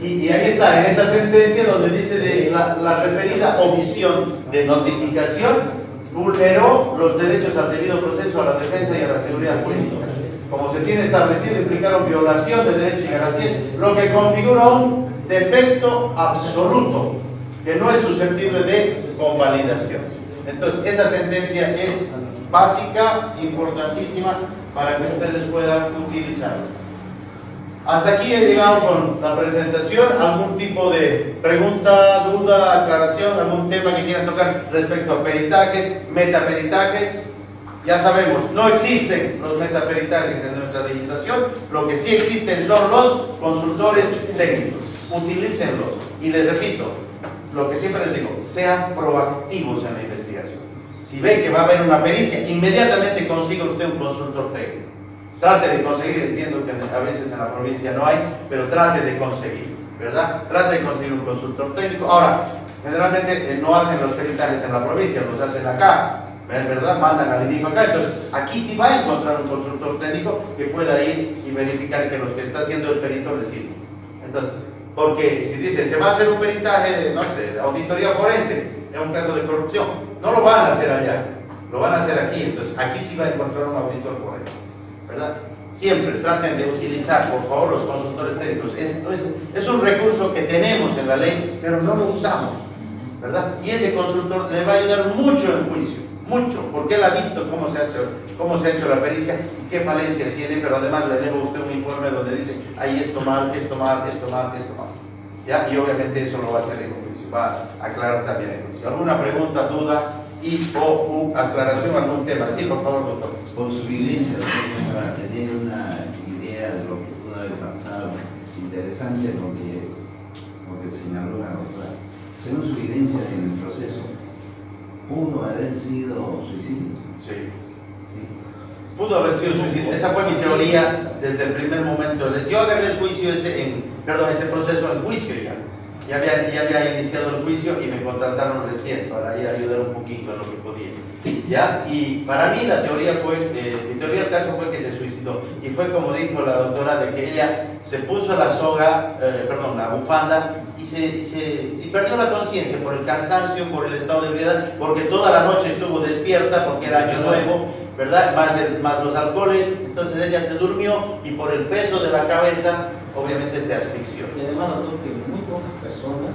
y ahí está, en esa sentencia donde dice de la referida omisión de notificación vulneró los derechos al debido proceso, a la defensa y a la seguridad jurídica. Como se tiene establecido, implicaron violación de derechos y garantías, lo que configura un defecto absoluto que no es susceptible de convalidación. Entonces, esa sentencia es básica, importantísima, para que ustedes puedan utilizarla. Hasta aquí he llegado con la presentación. ¿Algún tipo de pregunta, duda, aclaración, algún tema que quieran tocar respecto a peritajes, metaperitajes? Ya sabemos, no existen los metaperitajes en nuestra legislación. Lo que sí existen son los consultores técnicos. Utilícenlos. Y les repito, lo que siempre les digo, sean proactivos en la investigación. Si ve que va a haber una pericia, inmediatamente consiga usted un consultor técnico. Trate de conseguir, entiendo que a veces en la provincia no hay, pero trate de conseguir, ¿verdad? Trate de conseguir un consultor técnico. Ahora, generalmente no hacen los peritajes en la provincia, los hacen acá, ¿verdad? Mandan al IDIF acá. Entonces, aquí sí va a encontrar un consultor técnico que pueda ir y verificar que lo que está haciendo el perito le sirve. Entonces, porque si dicen, se va a hacer un peritaje, no sé, auditoría forense, en un caso de corrupción, no lo van a hacer allá, lo van a hacer aquí. Entonces, aquí sí va a encontrar un auditor forense, ¿verdad? Siempre traten de utilizar, por favor, los consultores técnicos. Es un recurso que tenemos en la ley, pero no lo usamos, ¿verdad? Y ese consultor le va a ayudar mucho en juicio, mucho, porque él ha visto cómo se ha hecho la pericia y qué falencias tiene, pero además le debo a usted un informe donde dice, hay esto mal, esto mal, esto mal, esto mal. ¿Ya? Y obviamente eso lo va a hacer en juicio, va a aclarar también en juicio. ¿Alguna pregunta, duda o aclaración, algún tema? Sí, por favor, doctor. Por su evidencia, para tener una idea de lo que pudo haber pasado, interesante lo que señaló la doctora. Según su evidencia en el proceso, ¿pudo haber sido suicidio? Sí. Pudo haber sido suicidio. Esa fue mi teoría desde el primer momento. Yo agarré el juicio ese proceso en juicio ya. Ya había iniciado el juicio y me contrataron recién para ir a ayudar un poquito en lo que podía. ¿Ya? Y para mí la teoría mi teoría del caso fue que se suicidó. Y fue como dijo la doctora, de que ella se puso la soga, la bufanda, y perdió la conciencia por el cansancio, por el estado de ebriedad, porque toda la noche estuvo despierta, porque era año nuevo, ¿verdad? Más los alcoholes. Entonces ella se durmió y por el peso de la cabeza, obviamente se asfixió. Y además, doctor, que muy pocas personas,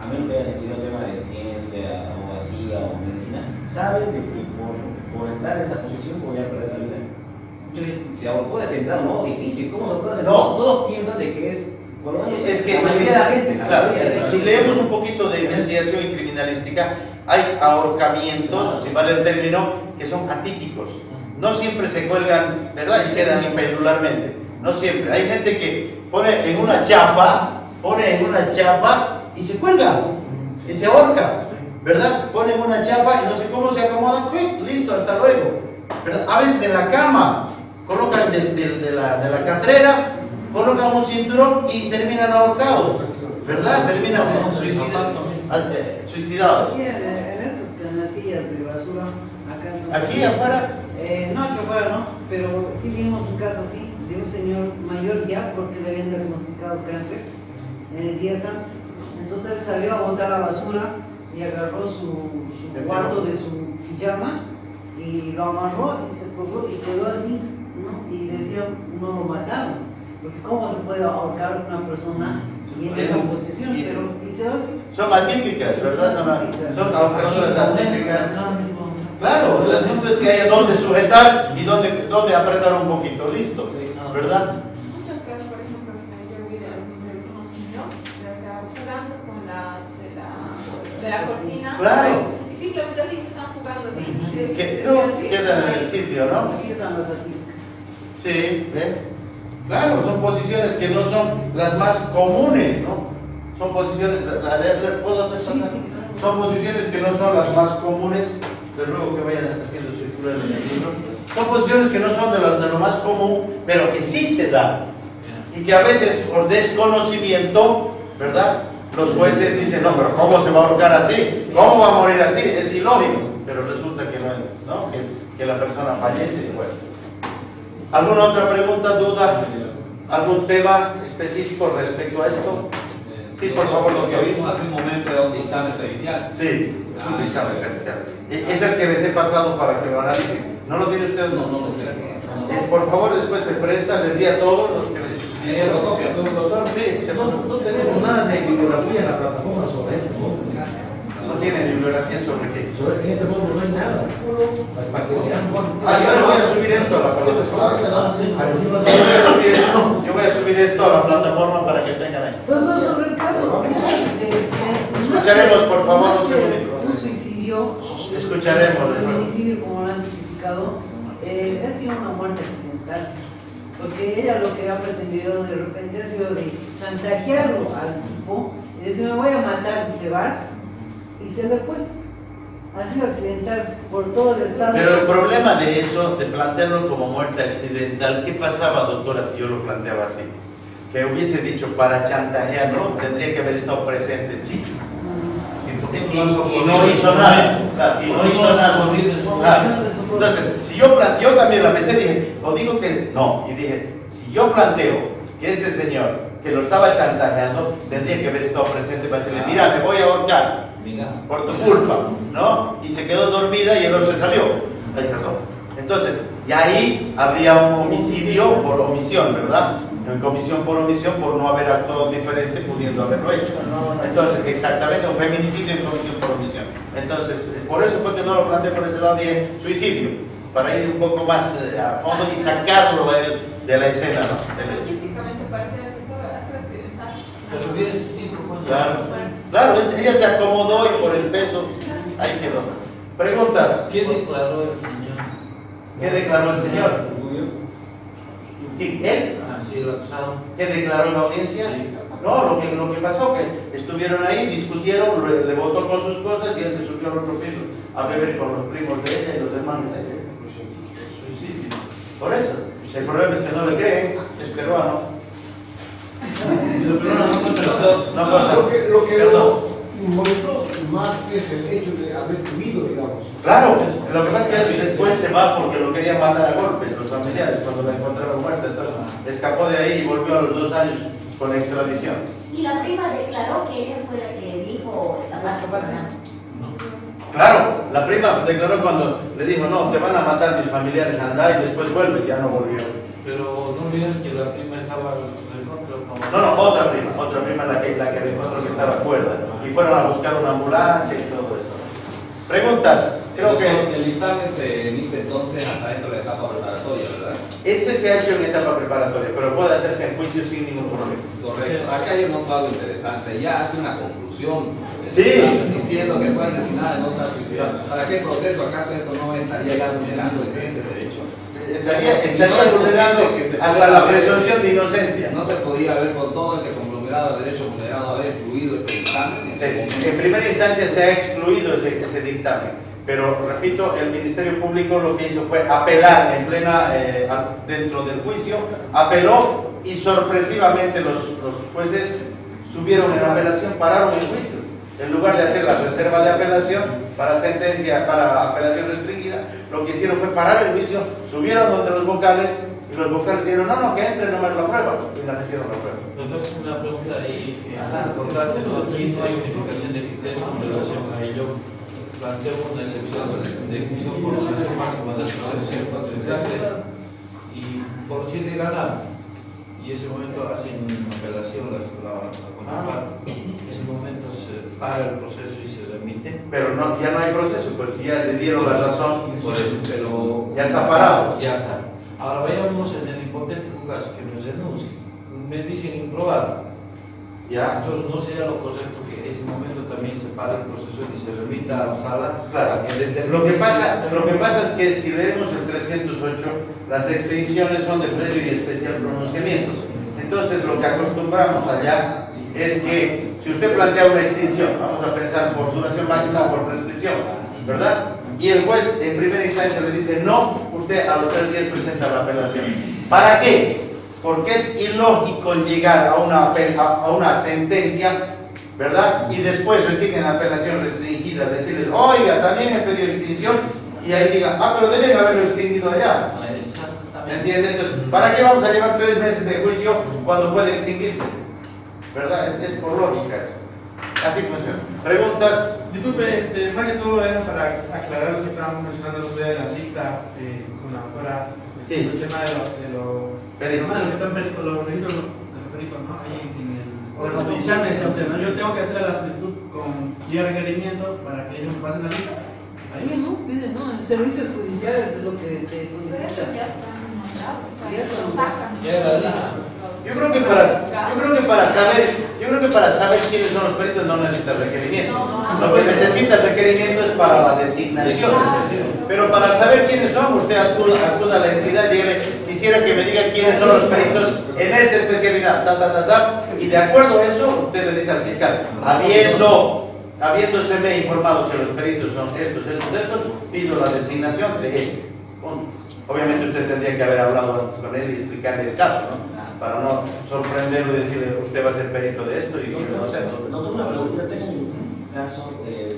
a menos que hayan estudiado tema de ciencia, abogacía o medicina, saben de que por estar en esa posición podía perder la vida. Se puede sentar, ¿no? Difícil, ¿cómo se puede sentar? No. Todos piensan de que es. Por lo menos Es que la mayoría de la gente, claro, si leemos un poquito de investigación y criminalística, hay ahorcamientos, si vale el término, que son atípicos. No siempre se cuelgan, ¿verdad? Y quedan impendularmente. No siempre. Hay gente que pone en una chapa y se cuelga y se ahorca, ¿verdad? Ponen una chapa y no sé cómo se acomodan, listo, hasta luego, ¿verdad? A veces en la cama colocan de la catrera, colocan un cinturón y terminan ahorcados, ¿verdad? Terminan suicidados. Aquí en estas canastillas de basura, acá en San Aquí afuera. No, aquí afuera no, pero sí vimos un caso así, de un señor mayor ya, porque le habían diagnosticado cáncer días antes. Entonces él salió a botar la basura y agarró su cuarto de su pijama y lo amarró y se colgó y quedó así, ¿no? Y decía, no lo mataron, porque cómo se puede ahorcar una persona y en esa posición, pero y quedó así. Son atípicas, ¿verdad? Son ahorcadoras atípicas. Claro, el asunto es que haya donde sujetar y donde apretar un poquito, listo, ¿verdad? Muchos casos, por ejemplo, yo vi de algunos niños, o sea, jugando con de la cortina. Claro. Y simplemente así están jugando así. Y Quedan en el sitio, ¿no? Aquí están las atípicas. Sí, ¿ven? Claro, son posiciones que no son las más comunes, ¿no? Son posiciones, ¿puedo hacer pasar? Son posiciones que no son las más comunes. Les ruego que vayan haciendo circular en el libro. Son posiciones que no son de lo más común, pero que sí se dan. Y que a veces, por desconocimiento, ¿verdad? Los jueces dicen, no, pero ¿cómo se va a ahorcar así? ¿Cómo va a morir así? Es ilógico. Pero resulta que no es, ¿no? Que la persona fallece y muere. ¿Alguna otra pregunta, duda? ¿Algún tema específico respecto a esto? Sí, por favor, Lo doctor. que vimos hace un momento era un dictamen pericial. Sí, es un dictamen pericial. Es el que les he pasado para que lo analicen. ¿No lo tiene usted? No lo tengo. Por favor, después se presta, les di a todos los que les suscribieron. Doctor, Sí, no tenemos nada de bibliografía en la plataforma sobre esto. no tienen bibliografía sobre qué. Sobre en este mundo no hay nada. Para que vean. Yo le voy a subir esto a la plataforma. Yo voy a subir esto a la plataforma para que tengan ahí. Entonces, sobre el caso, Escucharemos, por favor, un segundito. un suicidio, Escucharemos. un homicidio, como lo han tipificado, ha sido una muerte accidental. Porque ella lo que ha pretendido de repente ha sido de chantajearlo al tipo y decir, me voy a matar si te vas, y se le fue. Ha sido accidental por todo el estado. Pero el problema de eso, de plantearlo como muerte accidental, ¿qué pasaba, doctora, si yo lo planteaba así? Que hubiese dicho, para chantajearlo, tendría que haber estado presente el chico. Y no hizo nada. Claro, y no hizo nada. Claro. Entonces, si yo también la pensé, dije, o digo que no, y dije, si yo planteo que este señor que lo estaba chantajeando tendría que haber estado presente para decirle, mira, me voy a ahorcar por tu culpa, ¿no? Y se quedó dormida y el otro se salió. Ay, perdón. Entonces, y ahí habría un homicidio por omisión, ¿verdad? En comisión por omisión por no haber actuado diferente pudiendo haberlo hecho. Entonces, exactamente, un feminicidio en comisión por omisión. Entonces, por eso fue que no lo planteé por ese lado de suicidio, para ir un poco más a fondo y sacarlo a él de la escena, ¿no? Del hecho. Físicamente parece que eso ha sido accidental. Pero hubiese sido, pues, Claro, ella se acomodó y por el peso, ahí quedó. Preguntas. ¿Quién declaró el señor? ¿Qué declaró el señor? ¿Quién? ¿Él? Sí, el acusado. ¿Qué declaró en la audiencia? No, lo que pasó que estuvieron ahí, discutieron, le votó con sus cosas y él se subió al otro piso a beber con los primos de ella y los hermanos de ella. Suicidio. Por eso. El problema es que no le creen, es peruano. Y los peruanos no son peruanos. No pasa. Lo que Perdón. molestó más es el hecho de haber huido, digamos. Claro, lo que pasa es que él después se va porque lo querían matar a golpes los familiares cuando lo encontraron muerta, entonces escapó de ahí y volvió a los 2 años con extradición. Y la prima declaró que ella fue la que dijo la paz de Claro, la prima declaró cuando le dijo, no, te van a matar mis familiares, anda, y después vuelve, ya no volvió. Pero no olvides que la prima estaba de pronto. No, otra prima la que le encontró que estaba cuerda. Y fueron a buscar una ambulancia y todo eso. Preguntas, creo que El dictamen se emite entonces hasta dentro de la etapa preparatoria, ¿verdad? ese se ha hecho en etapa preparatoria, pero puede hacerse en juicio sin ningún problema. Correcto. Acá yo noto algo interesante. Ya hace una conclusión. Sí. Diciendo que fue asesinada y no se ha suicidado. ¿Para qué proceso acaso esto no estaría ya vulnerando el derecho? Estaría vulnerando hasta la presunción de inocencia. No se podía haber con todo ese conglomerado de derechos vulnerados haber excluido este dictamen. En primera instancia se ha excluido ese dictamen, pero repito, el Ministerio Público lo que hizo fue apelar en plena, dentro del juicio, apeló y sorpresivamente los jueces subieron en apelación, pararon el juicio. En lugar de hacer la reserva de apelación para sentencia, para apelación restringida, lo que hicieron fue parar el juicio, subieron donde los vocales y los vocales dijeron, no, que entre nomás la prueba, y la metieron la prueba. Entonces, una pregunta ahí importante, ¿no? Aquí no hay unificación de criterios con relación a ello. Planteo una excepción de extinción por decisión máxima de la y por si de ganar. Y ese momento hacen apelación la contraparte. En ese momento se para el proceso y se remite. Pero no, ya no hay proceso, pues si ya le dieron la razón, Por eso, pero ya está parado. ya está. Ahora vayamos en el hipotético caso que me denuncie. Me dicen improbable. Ya. Entonces no sería lo correcto que en ese momento también se pare el proceso y se remita a la sala. Claro, para que determine lo que si- pasa es que si leemos el 308, las extinciones son de previo y especial pronunciamiento. Entonces lo que acostumbramos allá es que si usted plantea una extinción, vamos a pensar por duración máxima o por prescripción, ¿verdad? Y el juez en primera instancia le dice no, usted a los 3 días presenta la apelación. ¿Para qué? Porque es ilógico llegar a una sentencia, ¿verdad? Y después reciben apelación restringida, decirles, oiga, también he pedido extinción, y ahí digan, pero deben haberlo extinguido allá. ¿Me entiende? Entonces, ¿para qué vamos a llevar 3 meses de juicio cuando puede extinguirse? ¿Verdad? Es por lógica eso. Así funciona. ¿Preguntas? Disculpe, más que todo era para aclarar lo que estábamos mencionando el otro día de la lista con la doctora. Sí. El tema de los Peritos. de los que están peritos, los registros de los peritos, ¿no? Ahí en el órgano judicial me decía usted, ¿no? Yo tengo que hacer la solicitud con guía requerimiento para que ellos me pasen la lista. Sí, ¿no? Pide, ¿no? En servicios judiciales es lo que se Pero eso solicita. ya están mandados, o sea, Ya ya son- lo sacan. ya era lista. Yo creo que para saber quiénes son los peritos no necesita requerimiento. Lo que necesita el requerimiento es para la designación. Pero para saber quiénes son, usted acuda a la entidad y dígale, quisiera que me diga quiénes son los peritos en esta especialidad, y de acuerdo a eso, usted le dice al fiscal, habiéndoseme informado que los peritos son estos, pido la designación de este. Punto. Obviamente usted tendría que haber hablado antes con él y explicarle el caso, ¿no? Para no sorprenderlo y decirle, usted va a ser perito de esto y yo no sé. No, tengo una pregunta. Tengo un caso de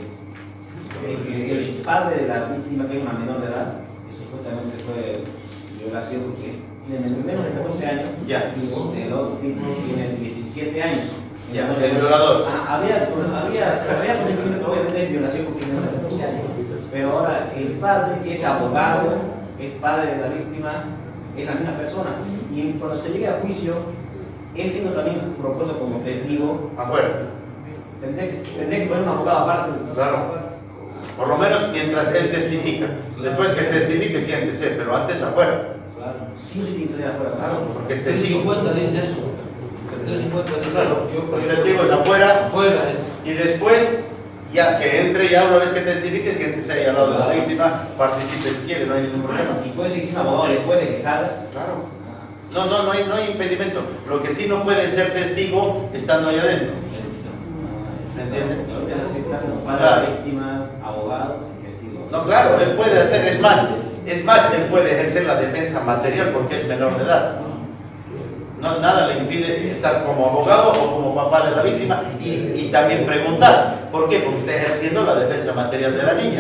que el padre de la víctima, que es una menor de edad, que supuestamente fue violación, porque tiene menos de 14 años, Ya. y el otro tipo tiene 17 años. Ya, Entonces, el violador. Había consentimiento, obviamente, de violación porque tiene menos de 14 años. Pero ahora el padre, que es abogado, es padre de la víctima, es la misma persona. Y cuando se llegue a juicio, él siendo también propuesto como testigo, Afuera. tendría que poner un abogado aparte. Claro. Por lo menos mientras él testifica. Después que testifique, siéntese, pero antes afuera. Claro. Sí, sí, tiene que salir afuera. Claro, porque es El testigo. 350 dice eso. El 350 dice Claro, yo por el ejemplo, testigo es afuera afuera es. y después, ya que entre, ya una vez que testifique, siéntese ahí al lado de la víctima, participe si quiere, no hay ningún problema. Y puede ser que sea un abogado después de que salga. Claro. No hay impedimento. Lo que sí no puede ser testigo estando allá adentro. ¿Me entiende? Ahorita se cita como padre Claro. de la víctima, abogado, testigo. No, claro, él puede hacer, es más, Es más, él puede ejercer la defensa material porque es menor de edad. No, nada le impide estar como abogado o como papá de la víctima y también preguntar. ¿Por qué? Porque está ejerciendo la defensa material de la niña.